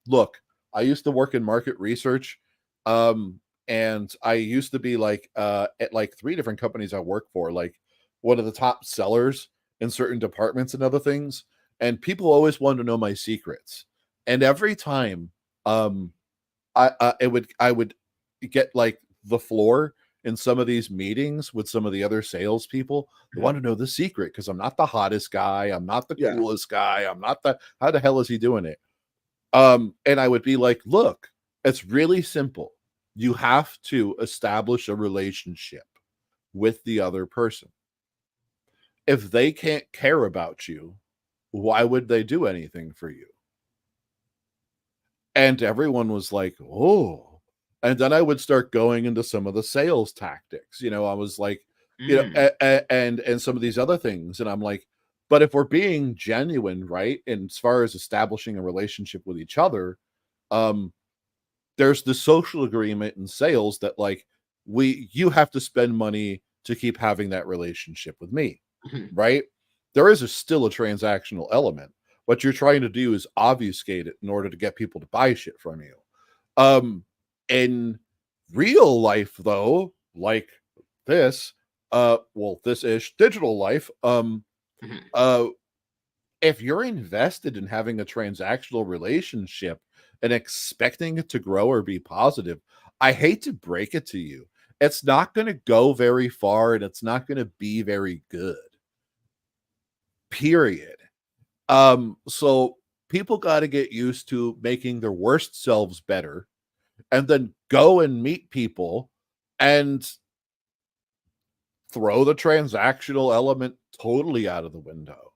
look, I used to work in market research, and I used to be like at like 3 different companies I work for, like one of the top sellers in certain departments and other things, and people always wanted to know my secrets. And every time I would get like the floor in some of these meetings with some of the other salespeople. They want to know the secret, because I'm not the hottest guy, I'm not the coolest guy, I'm not how the hell is he doing it? And I would be like, look, it's really simple. You have to establish a relationship with the other person. If they can't care about you, why would they do anything for you? And everyone was like, oh. And then I would start going into some of the sales tactics. You know, I was like, you know, Mm. and some of these other things. And I'm like, but if we're being genuine, right, and as far as establishing a relationship with each other, um, there's the social agreement in sales that like you have to spend money to keep having that relationship with me, Mhm. right? There is still a transactional element. What you're trying to do is obfuscate it in order to get people to buy shit from you. In real life, though, like this, well, this ish digital life, Mhm. uh, if you're invested in having a transactional relationship and expecting it to grow or be positive, I hate to break it to you. It's not going to go very far and it's not going to be very good. Period. So people got to get used to making their worst selves better and then go and meet people and throw the transactional element totally out of the window.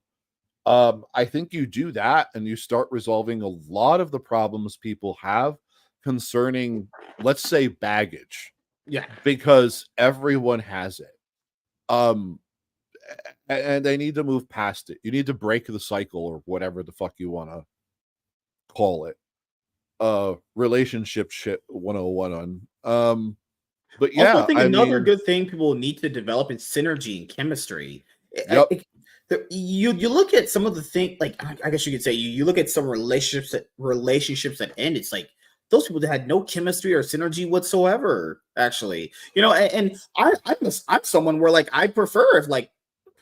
I think you do that and you start resolving a lot of the problems people have concerning, let's say, baggage, Yeah. because everyone has it. Um, and they need to move past it. You need to break the cycle or whatever the fuck you want to call it. Relationship shit 101 on. But Also, I yeah, think I another mean, good thing people need to develop is synergy and chemistry. yep. You look at some of the thing, like I guess you could say you look at some relationships that end. It's like those people that had no chemistry or synergy whatsoever. Actually, and I'm someone where like I prefer if like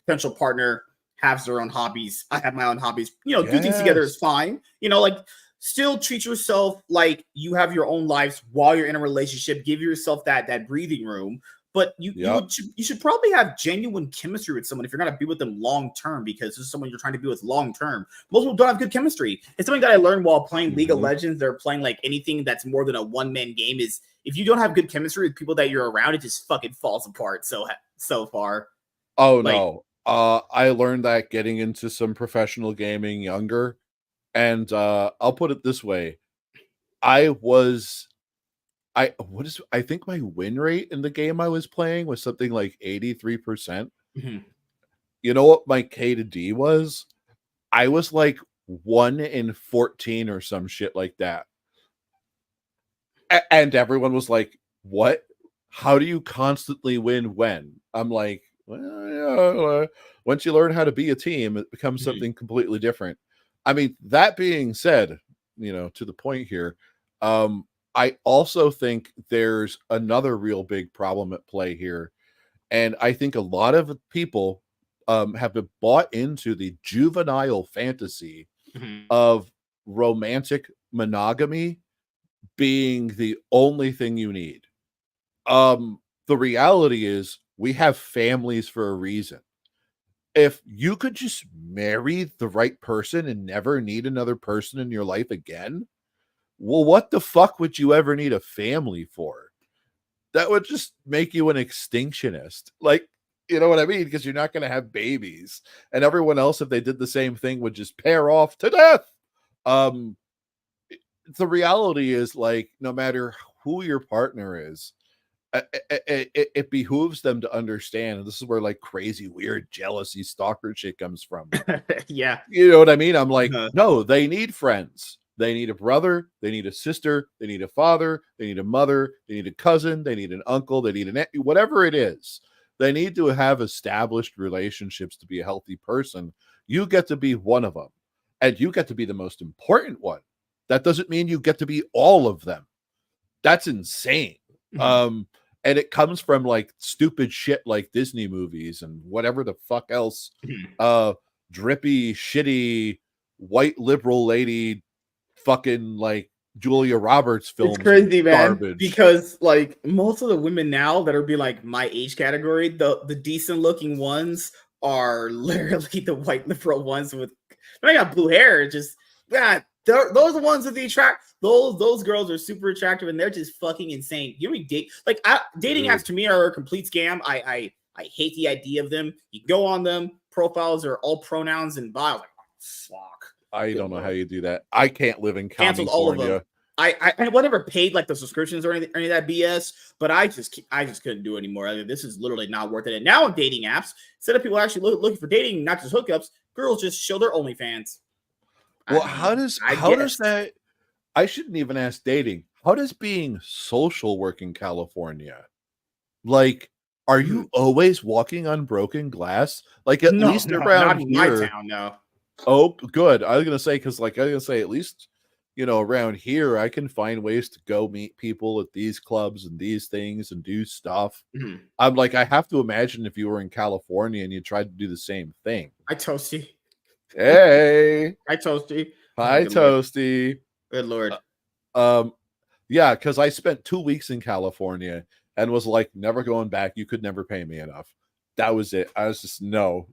potential partner has their own hobbies. I have my own hobbies. Do things together is Yes. fine. Like still treat yourself like you have your own lives while you're in a relationship. Give yourself that breathing room. But Yep. you should probably have genuine chemistry with someone if you're gonna be with them long term because this is someone you're trying to be with long term. Most people don't have good chemistry. It's something that I learned while playing League of Mhm. Legends. They're playing like anything that's more than a one man game. Is if you don't have good chemistry with people that you're around, it just fucking falls apart so far. Oh Like no. I learned that getting into some professional gaming younger. And I'll put it this way. I was I think my win rate in the game I was playing was something like 83%. mhm. You know what my K to D was? I was like 1 in 14 or some shit like that. And everyone was like, "What? How do you constantly win when?" I'm like, "Well, once you learn how to be a team, it becomes Mhm. something completely different." I mean, that being said, to the point here, I also think there's another real big problem at play here, and I think a lot of people have been bought into the juvenile fantasy Mhm. of romantic monogamy being the only thing you need. The reality is we have families for a reason. If you could just marry the right person and never need another person in your life again, well, what the fuck would you ever need a family for? That would just make you an extinctionist. Like, you know what I mean? Because you're not going to have babies. And everyone else, if they did the same thing, would just pair off to death. Um, the reality is, like, no matter who your partner is, it behooves them to understand. And this is where like crazy, weird, jealousy, stalker shit comes from. Yeah. You know what I mean? I'm like, Uh-huh. no, they need friends. They need a brother. They need a sister. They need a father. They need a mother. They need a cousin. They need an uncle. They need an aunt, whatever it is. They need to have established relationships to be a healthy person. You get to be one of them, and you get to be the most important one. That doesn't mean you get to be all of them. That's insane. Mhm. Um, and it comes from like stupid shit like Disney movies and whatever the fuck else. Mhm. Uh, drippy, shitty, white liberal lady, fucking like Julia Roberts It's films crazy, man, garbage. because like most of the women now that are be like my age category, the decent looking ones are literally the white liberal ones with I got blue hair. Just yeah, those are the ones with the attract. Those girls are super attractive and they're just fucking insane. You know, dating apps Dude, to me are a complete scam. I hate the idea of them. You go on them, profiles are all pronouns and bio. Like, oh, fuck. I Good don't know how lord. you do that. I can't live in Canceled all of them. California. I never paid like the subscriptions or any of that BS, but I just couldn't do it anymore. I mean, this is literally not worth it. And now on dating apps, instead of people actually looking for dating, not just hookups, girls just show their OnlyFans. Well, I mean, how does that? I shouldn't even ask dating. How does being social work in California? Like, are you always walking on broken glass? Like, at least around not in here, my town, no. Oh, good. I was gonna say because, like, I was gonna say at least around here, I can find ways to go meet people at these clubs and these things and do stuff. Mhm. I'm like, I have to imagine if you were in California and you tried to do the same thing. Hi, Toasty. Hey, Hi, Toasty. hi, Good Lord. Toasty. Good Lord. Yeah, because I spent 2 weeks in California and was like, never going back. You could never pay me enough. That was it. I was just I'm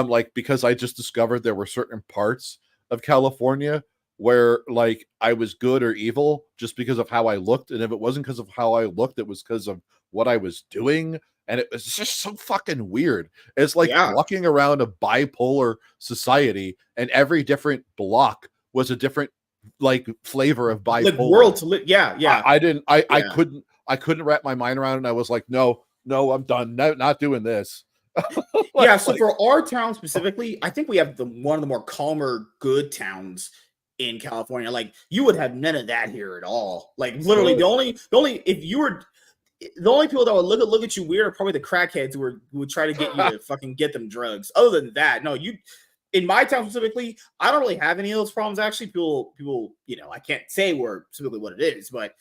like, because I just discovered there were certain parts of California where like I was good or evil just because of how I looked. And if it wasn't because of how I looked, it was because of what I was doing. And it was just so fucking weird. It's like walking around a bipolar society and every different block was a different like flavor of bipolar. Like world to live. Yeah. I couldn't wrap my mind around it. And I was like, no, I'm done. Not doing this. So for our town specifically, I think we have one of the more calmer, good towns in California. Like you would have none of that here at all. Like literally, the only people that would look at you weird are probably the crackheads who would try to get you to fucking get them drugs. Other than that, no, in my town specifically, I don't really have any of those problems. Actually, people, I can't say where specifically what it is, but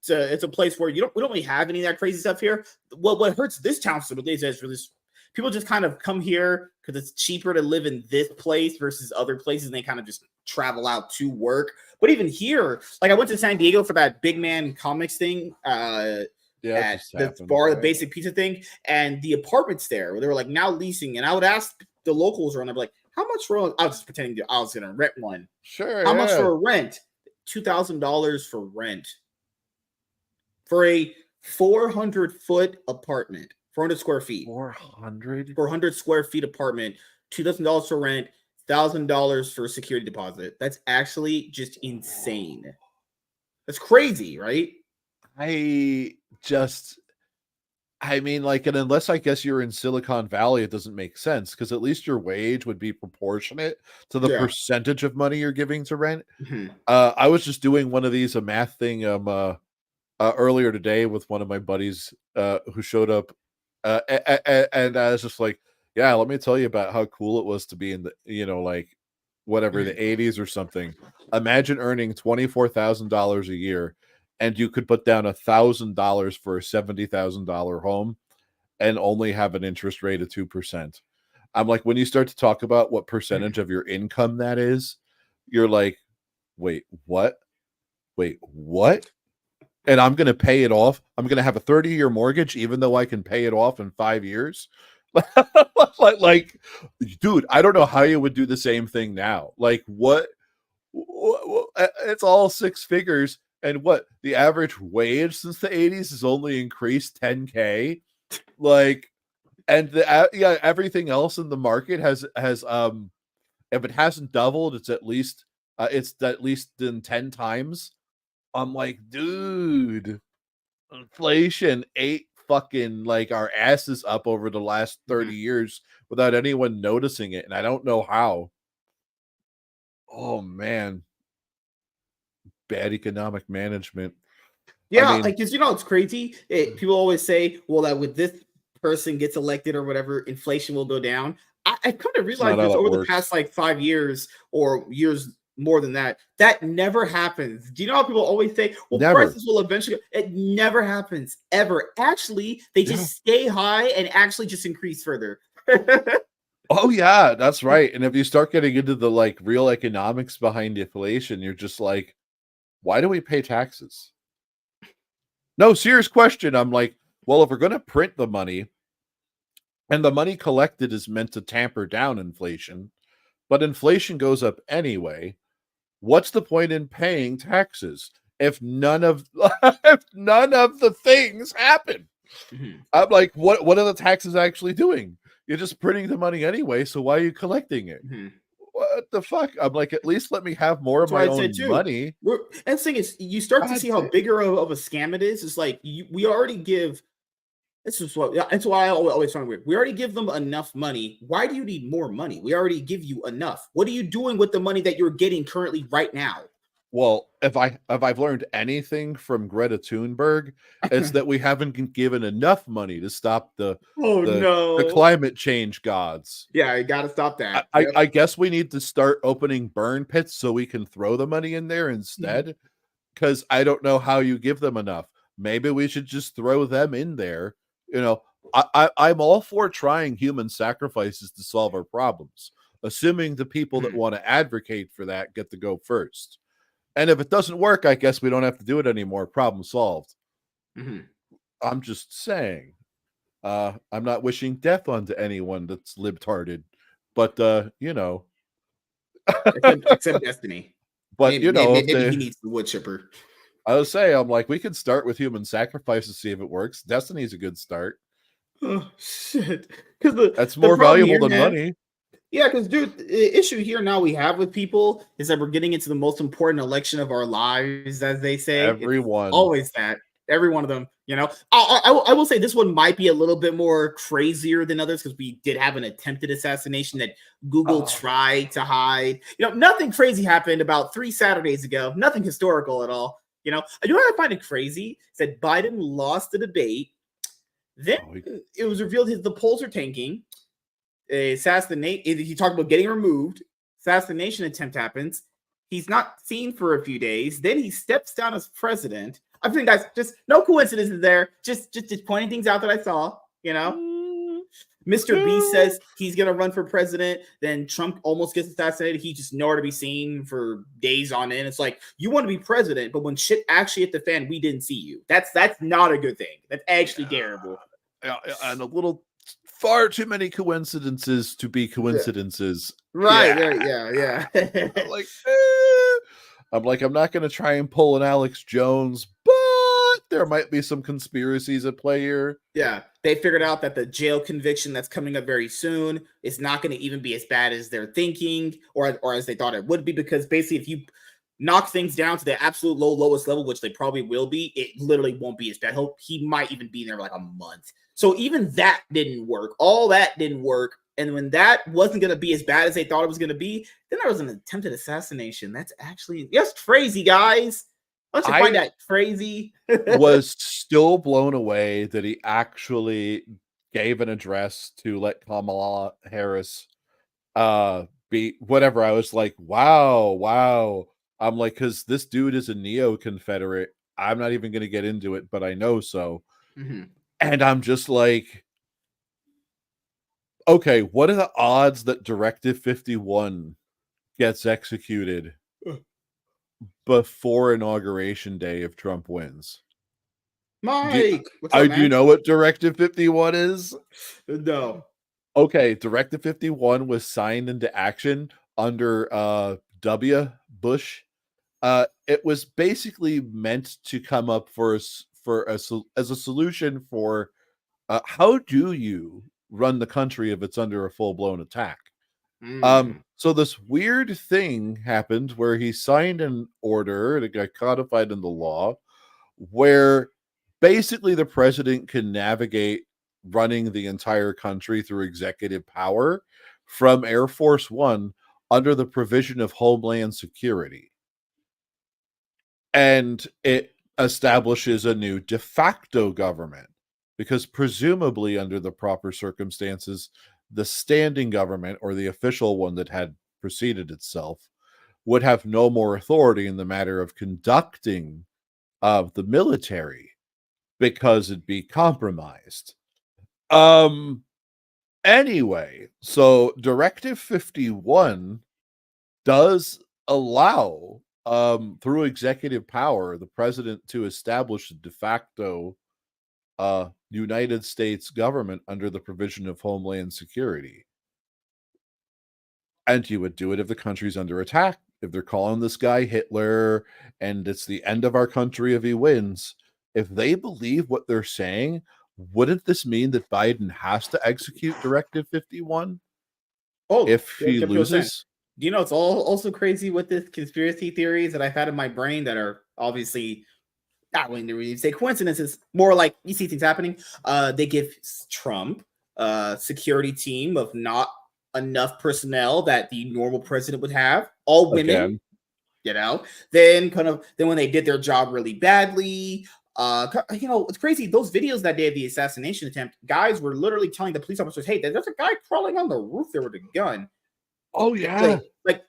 it's a place where we don't really have any of that crazy stuff here. What hurts this town specifically is for this. People just kind of come here because it's cheaper to live in this place versus other places, and they kind of just travel out to work. But even here, like I went to San Diego for that Big Man Comics thing, at the bar, the Basic Pizza thing, and the apartments there, where they were like now leasing, and I would ask the locals around, I'd be like, "How much for?" I was just pretending I was going to rent one. Sure. How much for a rent? $2,000 for rent for a 400-foot apartment. 400 square feet. 400 square feet apartment. $2,000 for rent. $1,000 for security deposit. That's actually just insane. That's crazy, right? I mean, like, and unless I guess you're in Silicon Valley, it doesn't make sense because at least your wage would be proportionate to the percentage of money you're giving to rent. Mm-hmm. I was just doing one of these, a math thing, earlier today with one of my buddies who showed up. And I was just like, yeah, let me tell you about how cool it was to be in the, like whatever, the 80s or something. Imagine earning $24,000 a year and you could put down $1,000 for a $70,000 home and only have an interest rate of 2%. I'm like, when you start to talk about what percentage of your income that is, you're like, wait, what? And I'm going to pay it off. I'm going to have a 30-year mortgage, even though I can pay it off in 5 years. like, dude, I don't know how you would do the same thing now. Like, what? It's all 6 figures. And what? The average wage since the 80s has only increased 10K. Like, and everything else in the market has if it hasn't doubled, it's at least in 10 times. I'm like, dude, inflation ate fucking like our asses up over the last 30 years without anyone noticing it. And I don't know how. Oh man. Bad economic management. Yeah, I mean, because it's crazy. People always say, well, that with this person gets elected or whatever, inflation will go down. I've come to realize this over the past like 5 years or years more than that never happens. Do you know how people always say, well, prices will eventually it never happens ever. Actually, they just stay high and actually just increase further. Oh yeah, that's right. And if you start getting into the like real economics behind inflation, you're just like, why do we pay taxes? No, serious question. I'm like, well, if we're going to print the money and the money collected is meant to tamper down inflation, but inflation goes up anyway, what's the point in paying taxes if none of the things happen? I'm like, what are the taxes actually doing? You're just printing the money anyway, so why are you collecting it? what the fuck? I'm like, at least let me have more of That's what my I said own too. money. And the thing is, you start to God see how damn. bigger of a scam it is. It's like we already give. This is what. That's why I always find weird. We already give them enough money. Why do you need more money? We already give you enough. What are you doing with the money that you're getting currently right now? Well, if I've learned anything from Greta Thunberg, it's that we haven't been given enough money to stop Oh the no! climate change gods. Yeah, I gotta stop that. I, Yep. I guess we need to start opening burn pits so we can throw the money in there Mhm. instead. Because I don't know how you give them enough. Maybe we should just throw them in there. You know, I'm all for trying human sacrifices to solve our problems, assuming the people that Mhm. want to advocate for that get to go first. And if it doesn't work, I guess we don't have to do it anymore. Problem solved. Mhm. I'm just saying. I'm not wishing death onto anyone that's libtarded, but you know, Except Destiny. but Maybe, you know, maybe if maybe they, he needs the wood chipper. I would say, I'm like, we could start with human sacrifice to see if it works. Destiny's a good start. Oh shit! Because the That's the more problem valuable here, than man. money. Yeah, because dude, the issue here now we have with people is that we're getting into the most important election of our lives, as they say. It's Everyone. always that. Every one of them, you know. I will say this one might be a little bit more crazier than others because we did have an attempted assassination that Google Oh, tried to hide. You know, nothing crazy happened about 3 Saturdays ago. Nothing historical at all. You know, you know what I find it crazy is that Biden lost the debate. Then oh, it was revealed the polls are tanking. Assassinate. He talked about getting removed. Assassination attempt happens. He's not seen for a few days. Then he steps down as president. I think guys, just no coincidences there. Just pointing things out that I saw. You know, mm, Mr. B no. says he's gonna run for president. Then Trump almost gets assassinated. He's just nowhere to be seen for days on end. It's like you want to be president, but when shit actually hit the fan, we didn't see you. That's not a good thing. That's actually terrible. And a little far too many coincidences to be Yeah. coincidences. Right. Yeah. There. Yeah. I'm Yeah. like, I'm not going to try and pull an Alex Jones, but there might be some conspiracies at play here. Yeah, they figured out that the jail conviction that's coming up very soon is not going to even be as bad as they're thinking, or as they thought it would be. Because basically, if you knock things down to the absolute lowest level, which they probably will be, it literally won't be as bad. He might even be there like a month. So even that didn't work. All that didn't work. And when that wasn't going to be as bad as they thought it was going to be, then there was an attempted assassination. That's actually crazy, guys. Don't you find I that crazy? was still blown away that he actually gave an address to let Kamala Harris be whatever. I was like, wow. I'm like, because this dude is a neo-Confederate. I'm not even going to get into it, but I know so. Mhm. And I'm just like, okay, what are the odds that Directive 51 gets executed before Inauguration Day if Trump wins? Mike, what's up, Do you man? know what Directive 51 is? No. Okay, Directive 51 was signed into action under W. Bush. It was basically meant to come up as a solution for how do you run the country if it's under a full-blown attack. Mm. So this weird thing happened where he signed an order, and it got codified in the law, where basically the president can navigate running the entire country through executive power from Air Force One under the provision of Homeland Security. And it establishes a new de facto government because presumably under the proper circumstances, the standing government or the official one that had preceded itself would have no more authority in the matter of conducting the military because it'd be compromised. Um anyway, so Directive 51 does allow through executive power the president to establish a de facto United States government under the provision of Homeland Security. And you would do it if the country's under attack. If they're calling this guy Hitler and it's the end of our country if he wins, if they believe what they're saying, wouldn't this mean that Biden has to execute Directive 51 Oh, if yeah, he kept you saying. loses? Do you know it's all also crazy with this conspiracy theories that I've had in my brain that are obviously not willing to really say coincidences, more like you see things happening. They give Trump a security team of not enough personnel that the normal president would have, all women, Again. you know. Then when they did their job really badly, it's crazy. Those videos that day of the assassination attempt, guys were literally telling the police officers, "Hey, there's a guy crawling on the roof there with a gun." Oh yeah.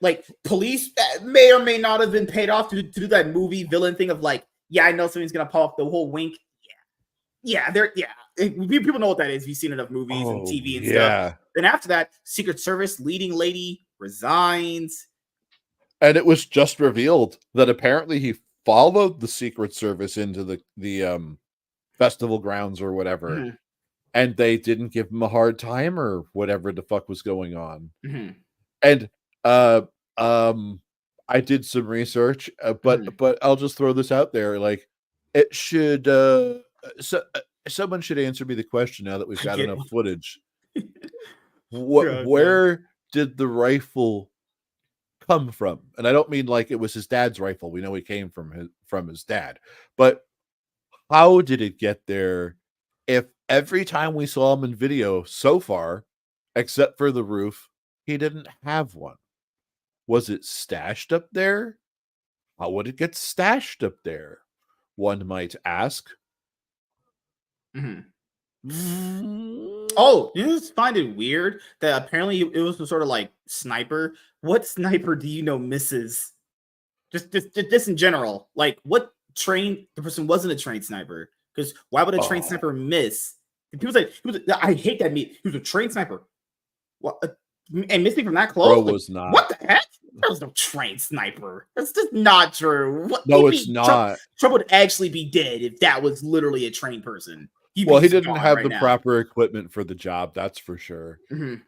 Like police may or may not have been paid off to do that movie villain thing of like, yeah, I know something's gonna pop up, the whole wink. People know what that is. You've seen enough movies and TV and stuff. Then after that, Secret Service leading lady resigns. And it was just revealed that apparently he followed the Secret Service into the festival grounds or whatever, Mhm. and they didn't give him a hard time or whatever the fuck was going on. Mhm. And I did some research, but I'll just throw this out there. Like, it should someone should answer me the question now that we've got enough footage. Where did the rifle come from? And I don't mean like it was his dad's rifle. We know he came from his dad, but how did it get there? If every time we saw him in video so far, except for the roof, he didn't have one. Was it stashed up there? How would it get stashed up there? One might ask. Oh, you just find it weird that apparently it was some sort of like sniper. What sniper do you know misses? Just in general, like what train the person wasn't a trained sniper? Because why would a trained sniper miss? And people say I hate that meat. He was a trained sniper. What? And missing from that close? Bro was not. What the heck? There was no trained sniper. That's just not true. No, it's not. Trump would actually be dead if that was literally a trained person. He didn't have the proper equipment for the job, that's for sure.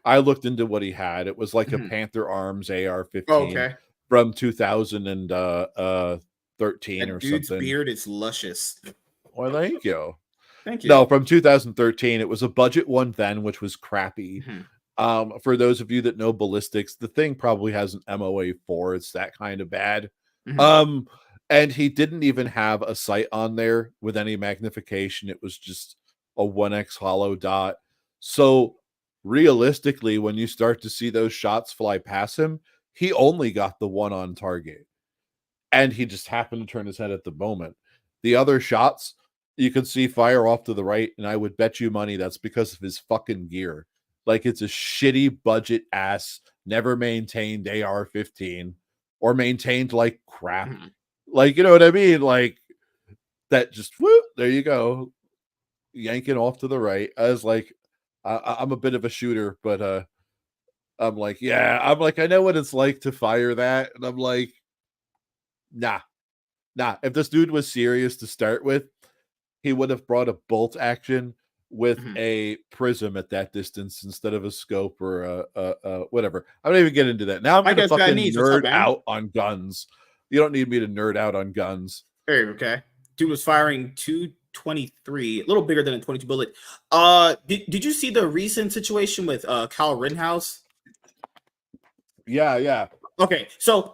I looked into what he had. It was like a Panther Arms AR-15 from 2013 or dude's something. Beard is luscious. Well, thank you. Thank you. No, from 2013. It was a budget one then, which was crappy. For those of you that know ballistics, the thing probably has an MOA 4. It's that kind of bad. And he didn't even have a sight on there with any magnification. It was just a 1x hollow dot. So realistically, when you start to see those shots fly past him, he only got the one on target. And he just happened to turn his head at the moment. The other shots, you could see fire off to the right, and I would bet you money that's because of his fucking gear. Like, it's a shitty budget ass, never maintained AR-15 or maintained like crap. Like, you know what I mean? Like, that just, whoop, there you go. Yanking off to the right. I was like, I'm a bit of a shooter, but I'm like, I know what it's like to fire that. And I'm like, nah. If this dude was serious to start with, he would have brought a bolt action with a prism at that distance instead of a scope or a whatever. I'm not even getting into that. Now I'm going to fucking nerd out on guns. You don't need me to nerd out on guns. Okay. Dude was firing 223, a little bigger than a 22 bullet. Did you see the recent situation with Kyle Rittenhouse? Yeah. Okay, so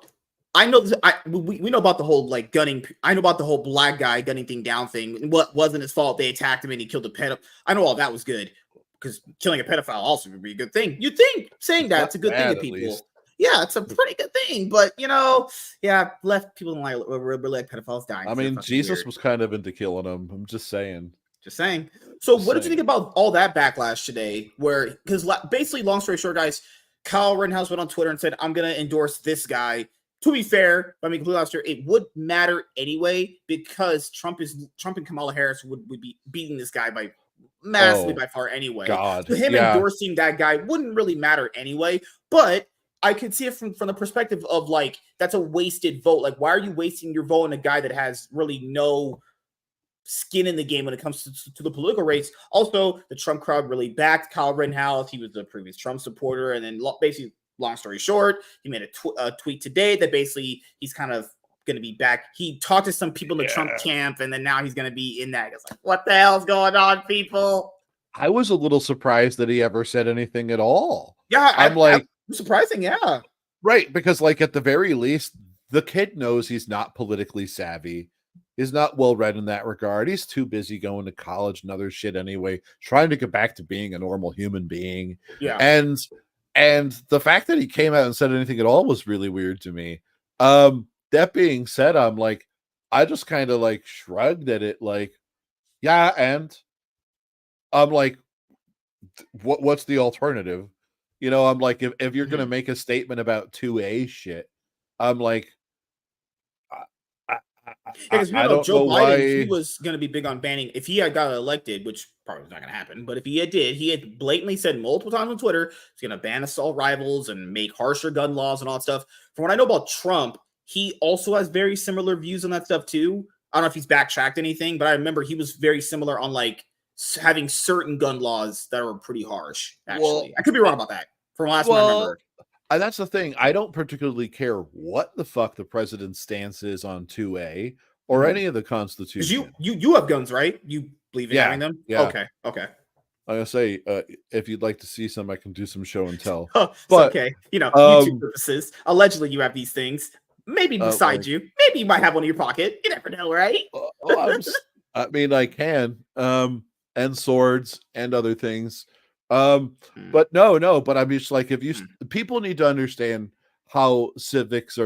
I know this, we know about the whole like gunning. I know about the whole black guy gunning thing down thing. What wasn't his fault? They attacked him and he killed a pedophile. I know all that was good because killing a pedophile also would be a good thing. You'd think saying that's a good thing to people. Yeah, it's a pretty good thing, but left people in like pedophiles dying. I mean, Jesus was kind of into killing them. I'm just saying. So, what did you think about all that backlash today? Where, because basically, long story short, guys, Kyle Rittenhouse went on Twitter and said, "I'm going to endorse this guy." To be fair, I mean, completely honest, it would matter anyway because Trump and Kamala Harris would be beating this guy by massively by far anyway. God, so him endorsing that guy wouldn't really matter anyway, but I could see it from the perspective of like, that's a wasted vote. Like, why are you wasting your vote on a guy that has really no skin in the game when it comes to the political race? Also, the Trump crowd really backed Kyle Rittenhouse. He was the previous Trump supporter. And then basically, long story short, he made a tweet today that basically he's kind of going to be back. He talked to some people in the Trump camp, and then now he's going to be in that. It's like, what the hell's going on, people? I was a little surprised that he ever said anything at all. Yeah, I'm like, surprising, yeah. Right, because like at the very least, the kid knows he's not politically savvy. He's not well read in that regard. He's too busy going to college and other shit anyway, trying to get back to being a normal human being. Yeah. And the fact that he came out and said anything at all was really weird to me. That being said, I'm like, I just kind of like shrugged at it, like, yeah, and I'm like, what's the alternative? You know, I'm like, if you're gonna Mhm. make a statement about 2A shit, I'm like, I, Yeah, because we I know don't Joe know Biden, he why. was going to be big on banning. If he had got elected, which probably was not going to happen, but if he did, he had blatantly said multiple times on Twitter he's going to ban assault rifles and make harsher gun laws and all that stuff. From what I know about Trump, he also has very similar views on that stuff too. I don't know if he's backtracked anything, but I remember he was very similar on like having certain gun laws that were pretty harsh. Well, Actually, I could be wrong about that. From last time I well, remember, that's the thing. I don't particularly care what the fuck the president's stance is on 2A or because any of the you Constitution. you have guns, right? You believe in Yeah, having them? yeah. Okay, okay. I'm gonna say, if you'd like to see some, I can do some show and tell. Oh, it's But okay. You know, YouTube um, purposes. Allegedly, you have these things. Maybe beside like, you. Maybe you might have one in your pocket. You never know, right? I mean, I can, and swords and other things. Mm, But no, but I'm just like, if you mm, people need to understand how civics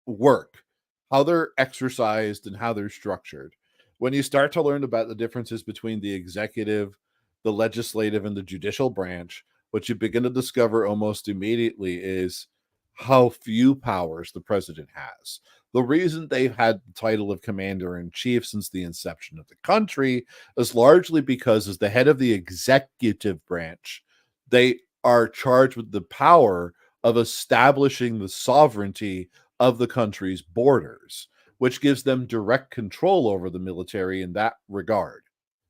work, how they're exercised, and how they're structured. When you start to learn about the differences between the executive, the legislative, and the judicial branch, what you begin to discover almost immediately is how few powers the president has. The reason they've had the title of commander in chief since the inception of the country is largely because, as the head of the executive branch, they are charged with the power of establishing the sovereignty of the country's borders, which gives them direct control over the military in that regard.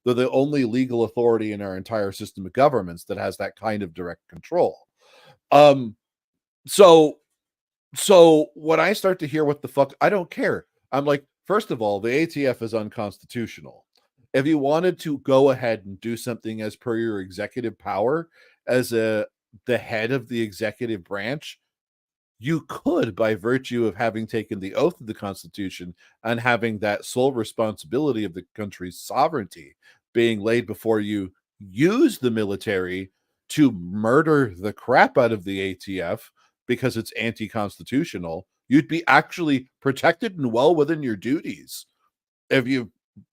They're the only legal authority in our entire system of governments that has that kind of direct control. Um, so when I start to hear what the fuck, I don't care. I'm like, first of all, the ATF is unconstitutional. If you wanted to go ahead and do something as per your executive power as the head of the executive branch, you could, by virtue of having taken the oath of the Constitution and having that sole responsibility of the country's sovereignty being laid before you, use the military to murder the crap out of the ATF because it's anti-constitutional. You'd be actually protected and well within your duties if you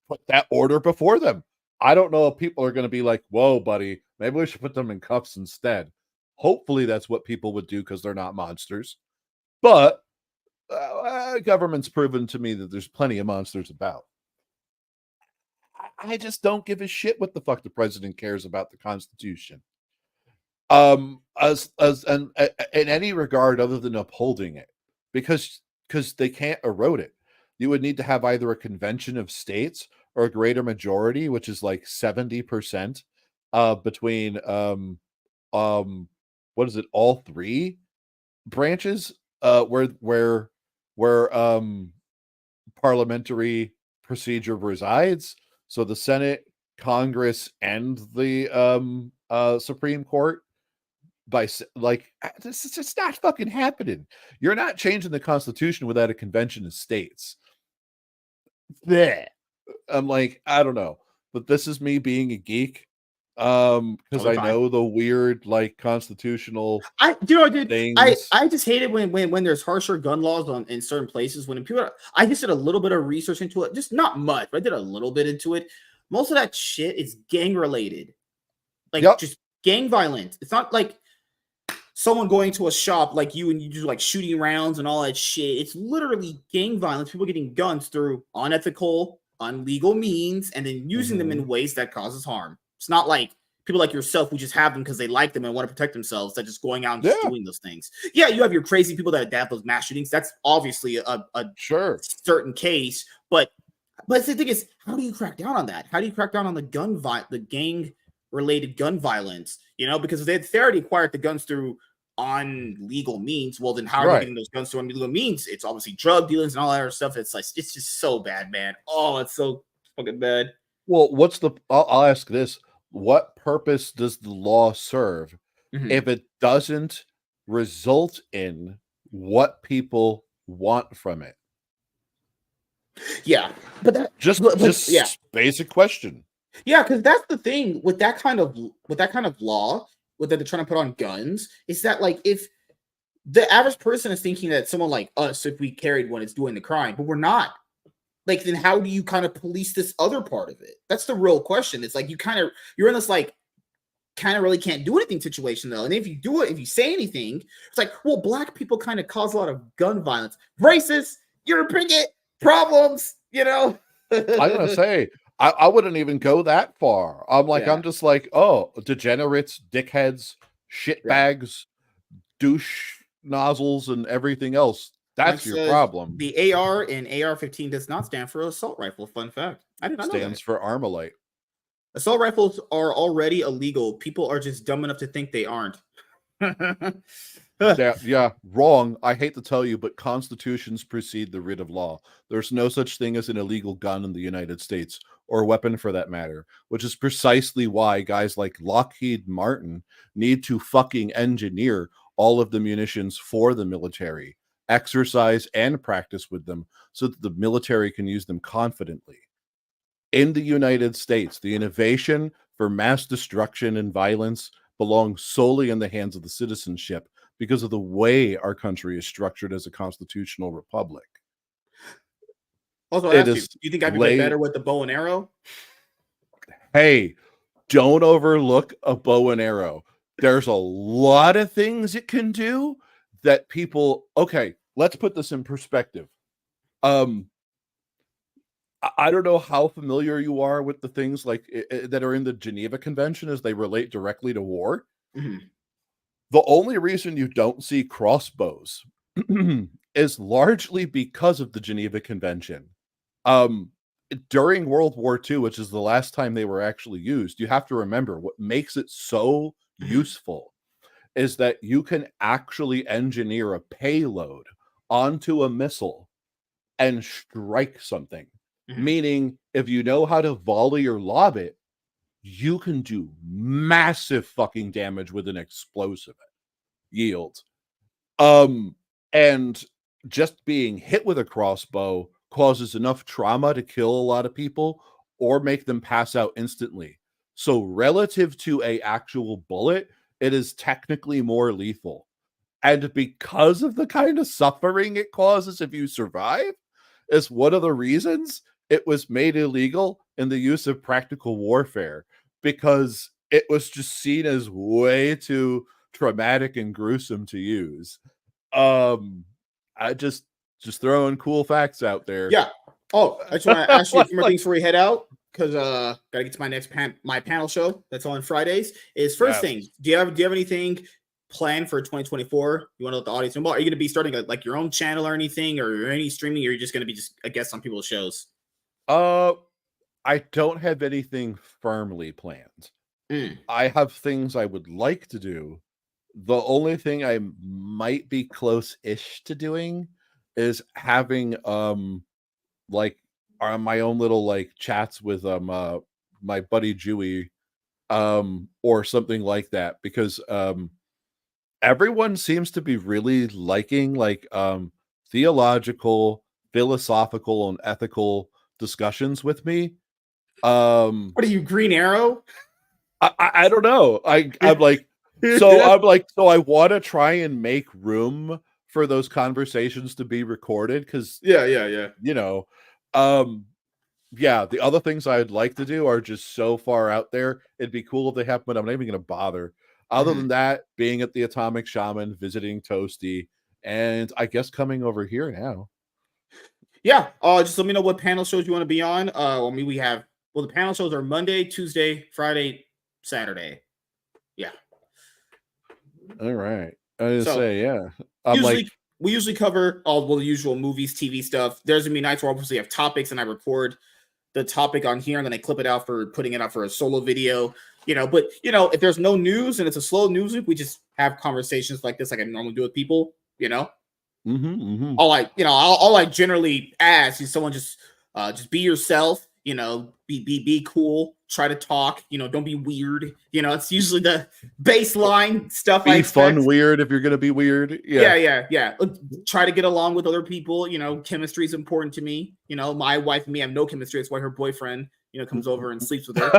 put that order before them. I don't know if people are going to be like, whoa, buddy, maybe we should put them in cuffs instead. Hopefully that's what people would do because they're not monsters. But government's proven to me that there's plenty of monsters about. I just don't give a shit what the fuck the president cares about the Constitution. As and in any regard other than upholding it, because they can't erode it. You would need to have either a convention of states or a greater majority, which is like 70% between um what is it, all three branches where parliamentary procedure resides. So the Senate, Congress, and the Supreme Court. Like, this is just not fucking happening. You're not changing the Constitution without a convention of states. Blech. I'm like, I don't know, but this is me being a geek, because totally I fine. know the weird like constitutional Dude, things. I just hate it when there's harsher gun laws on in certain places. When people, I just did a little bit of research into it, just not much, but I did a little bit into it. Most of that shit is gang related, like Yep. just gang violence. It's not like someone going to a shop like you and you do like shooting rounds and all that shit. It's literally gang violence. People getting guns through unethical, illegal means, and then using them in Mhm. ways that causes harm. It's not like people like yourself who just have them because they like them and want to protect themselves that just going out and just Yeah, doing those things. Yeah, you have your crazy people that have those mass shootings. That's obviously a sure. certain case, but the thing is, how do you crack down on that? How do you crack down on the gang related gun violence? You know, because if they already acquired the guns through on legal means, well, then how are they Right. getting those guns through on legal means? It's obviously drug dealings and all that other stuff. It's like it's just so bad, man. Oh, it's so fucking bad. Well, I'll ask this. What purpose does the law serve Mhm. if it doesn't result in what people want from it. Yeah, but that Just yeah, basic question. yeah, because that's the thing with that kind of law with that they're trying to put on guns is that like if the average person is thinking that someone like us, if we carried one, is doing the crime, but we're not. Like, then how do you kind of police this other part of it? That's the real question. It's like you're in this like kind of really can't do anything situation though. And if you do it, if you say anything, it's like, well, black people kind of cause a lot of gun violence. Racist, you're a bigot, problems, you know? I'm gonna say I wouldn't even go that far. Yeah. I'm just like, oh, degenerates, dickheads, shitbags, douche nozzles, and everything else. That's your problem. The AR in AR-15 does not stand for assault rifle. Fun fact. I did not know that. Stands for Armalite. Assault rifles are already illegal. People are just dumb enough to think they aren't. Yeah, wrong. I hate to tell you, but constitutions precede the writ of law. There's no such thing as an illegal gun in the United States, or weapon for that matter, which is precisely why guys like Lockheed Martin need to fucking engineer all of the munitions for the military, exercise and practice with them so that the military can use them confidently. In the United States, the innovation for mass destruction and violence belongs solely in the hands of the citizenship because of the way our country is structured as a constitutional republic. Also, do you think I'd be better with the bow and arrow? Hey, don't overlook a bow and arrow. There's a lot of things it can do that people. Okay, let's put this in perspective. I don't know how familiar you are with the things like that are in the Geneva Convention as they relate directly to war. Mm-hmm. The only reason you don't see crossbows is largely because of the Geneva Convention. During World War II, which is the last time they were actually used, you have to remember what makes it so useful is that you can actually engineer a payload onto a missile and strike something. Meaning, if you know how to volley or lob it, you can do massive fucking damage with an explosive yield. And just being hit with a crossbow causes enough trauma to kill a lot of people or make them pass out instantly. So relative to a actual bullet, it is technically more lethal. And because of the kind of suffering it causes if you survive, is one of the reasons it was made illegal in the use of practical warfare, because it was just seen as way too traumatic and gruesome to use. I just throwing cool facts out there. Yeah. Oh, I just want to ask you a few more things before we head out, because gotta get to my next my panel show that's on Fridays. Is first thing, do you have anything planned for 2024? You want to let the audience know about? Are you going to be starting like your own channel or anything, or any streaming, or are you just going to be just a guest on people's shows? I don't have anything firmly planned. I have things I would like to do. The only thing I might be close-ish to doing is having like my own little like chats with my buddy Jewy or something like that, because everyone seems to be really liking like theological, philosophical, and ethical discussions with me. What are you, Green Arrow? I don't know. I'm like, so I want to try and make room for those conversations to be recorded, because yeah, you know, the other things I'd like to do are just so far out there. It'd be cool if they happen, but I'm not even gonna bother. Other than that, being at the Atomic Shaman, visiting Toasty, and I guess coming over here now. Yeah, just let me know what panel shows you want to be on. I mean, the panel shows are Monday, Tuesday, Friday, Saturday. Yeah. All right. I was gonna say, yeah. We usually cover all the usual movies, TV stuff. There's gonna be nights where obviously have topics, and I record the topic on here, and then I clip it out for putting it out for a solo video. But if there's no news and it's a slow news week, we just have conversations like this, like I normally do with people. All I generally ask is someone just be yourself. Be cool. try to talk, don't be weird. It's usually the baseline stuff. Be fun, weird if you're gonna be weird. Yeah. Try to get along with other people. Chemistry is important to me. My wife and me have no chemistry. That's why her boyfriend, comes over and sleeps with her.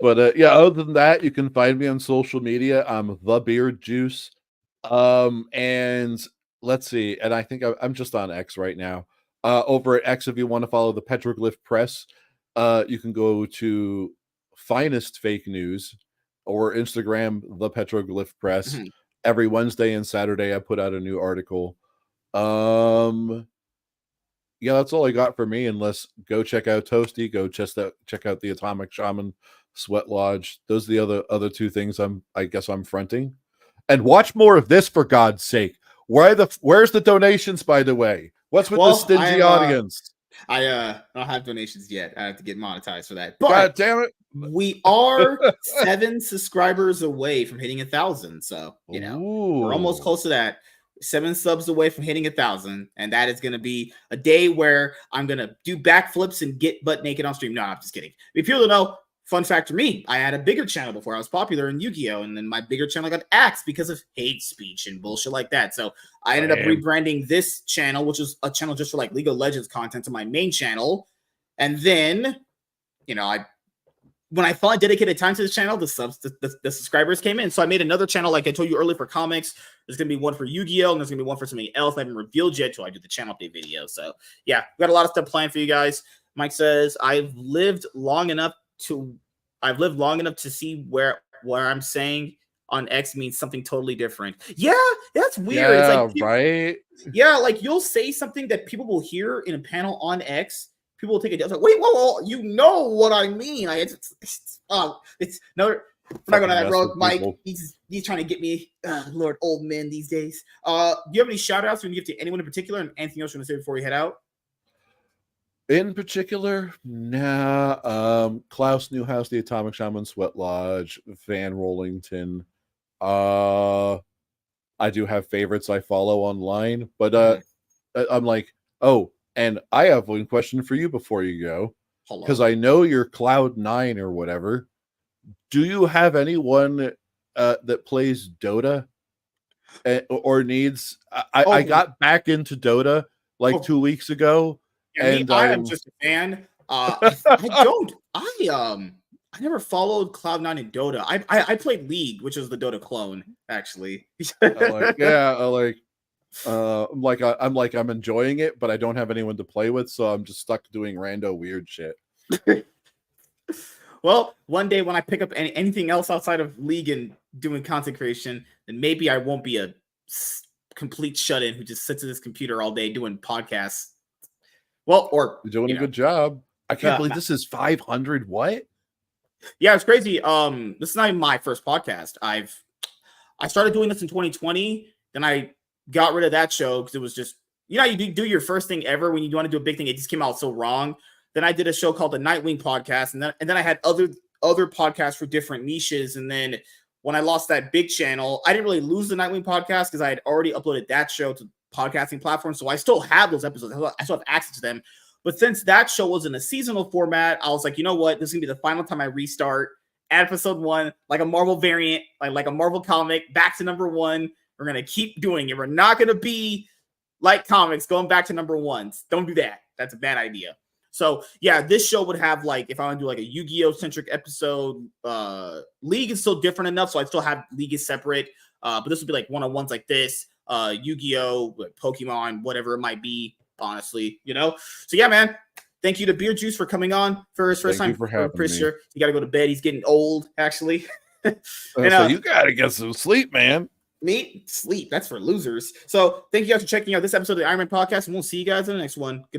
But yeah, other than that, you can find me on social media. I'm the Beard Juice. And let's see, and I think I'm just on X right now. Over at X, if you want to follow the Petroglyph Press, you can go to Finest Fake News or Instagram, the Petroglyph Press. Mhm. Every Wednesday and Saturday, I put out a new article. Yeah, that's all I got for me. Unless go check out Toasty, go check out the Atomic Shaman Sweat Lodge. Those are the other two things I guess I'm fronting. And watch more of this, for God's sake. Where's the donations, by the way? What's with the stingy audience? I don't have donations yet. I have to get monetized for that. But God damn it. We are 7 subscribers away from hitting 1,000. So, we're almost close to that. 7 subs away from hitting 1,000. And that is going to be a day where I'm going to do backflips and get butt naked on stream. No, I'm just kidding. If people don't know, fun fact for me, I had a bigger channel before. I was popular in Yu-Gi-Oh! And then my bigger channel got axed because of hate speech and bullshit like that. So I ended up rebranding this channel, which is a channel just for like League of Legends content, to my main channel. And then, when I finally dedicated time to this channel, the subscribers came in. So I made another channel, like I told you earlier, for comics. There's going to be one for Yu-Gi-Oh! And there's going to be one for something else I haven't revealed yet till I do the channel update video. So yeah, we got a lot of stuff planned for you guys. Mike says, I've lived long enough to see where I'm saying on X means something totally different. Yeah, that's weird. Yeah, it's like right? Yeah, like you'll say something that people will hear in a panel on X. People will take it. Like, wait, whoa, you know what I mean? Like, it's no, we're not going to that road, Mike. He's trying to get me, Lord, old men these days. Do you have any shout outs you can give to anyone in particular, and anything else you want to say before we head out? In particular, nah. Klaus Newhouse, the Atomic Shaman Sweat Lodge, Van Rollington. I do have favorites I follow online, but I'm like, oh, and I have one question for you before you go, because I know you're Cloud9 or whatever. Do you have anyone that plays Dota or needs? I got back into Dota like 2 weeks ago. Yeah, and I am just a fan. I never followed Cloud9 in Dota. I played League, which is the Dota clone, actually. I'm enjoying it, but I don't have anyone to play with, so I'm just stuck doing rando weird shit. Well, one day when I pick up anything else outside of League and doing content creation, then maybe I won't be a complete shut-in who just sits at his computer all day doing podcasts. Well, or you're doing a good job. I can't believe this is 500. What? Yeah, it's crazy. This is not even my first podcast. I started doing this in 2020. Then I got rid of that show because it was just, you do your first thing ever when you want to do a big thing. It just came out so wrong. Then I did a show called the Nightwing Podcast, and then I had other podcasts for different niches. And then when I lost that big channel, I didn't really lose the Nightwing Podcast because I had already uploaded that show to podcasting platforms. So I still have those episodes. I still have access to them. But since that show was in a seasonal format, I was like, you know what? This is going to be the final time I restart. Add episode 1, like a Marvel variant, like a Marvel comic, back to number 1. We're going to keep doing it. We're not going to be like comics going back to number 1s. Don't do that. That's a bad idea. So, yeah, this show would have, like, if I want to do, like, a Yu-Gi-Oh! Centric episode, League is still different enough, so I'd still have League is separate. But this would be, like, one-on-ones like this, Yu-Gi-Oh!, Pokemon, whatever it might be, honestly, So, yeah, man, thank you to Beard Juice for coming on for his first time. For having me. Sure. You got to go to bed. He's getting old, actually. So you got to get some sleep, man. Me? Sleep. That's for losers. So, thank you guys for checking out this episode of the Iron Man Podcast, and we'll see you guys in the next one. Good night.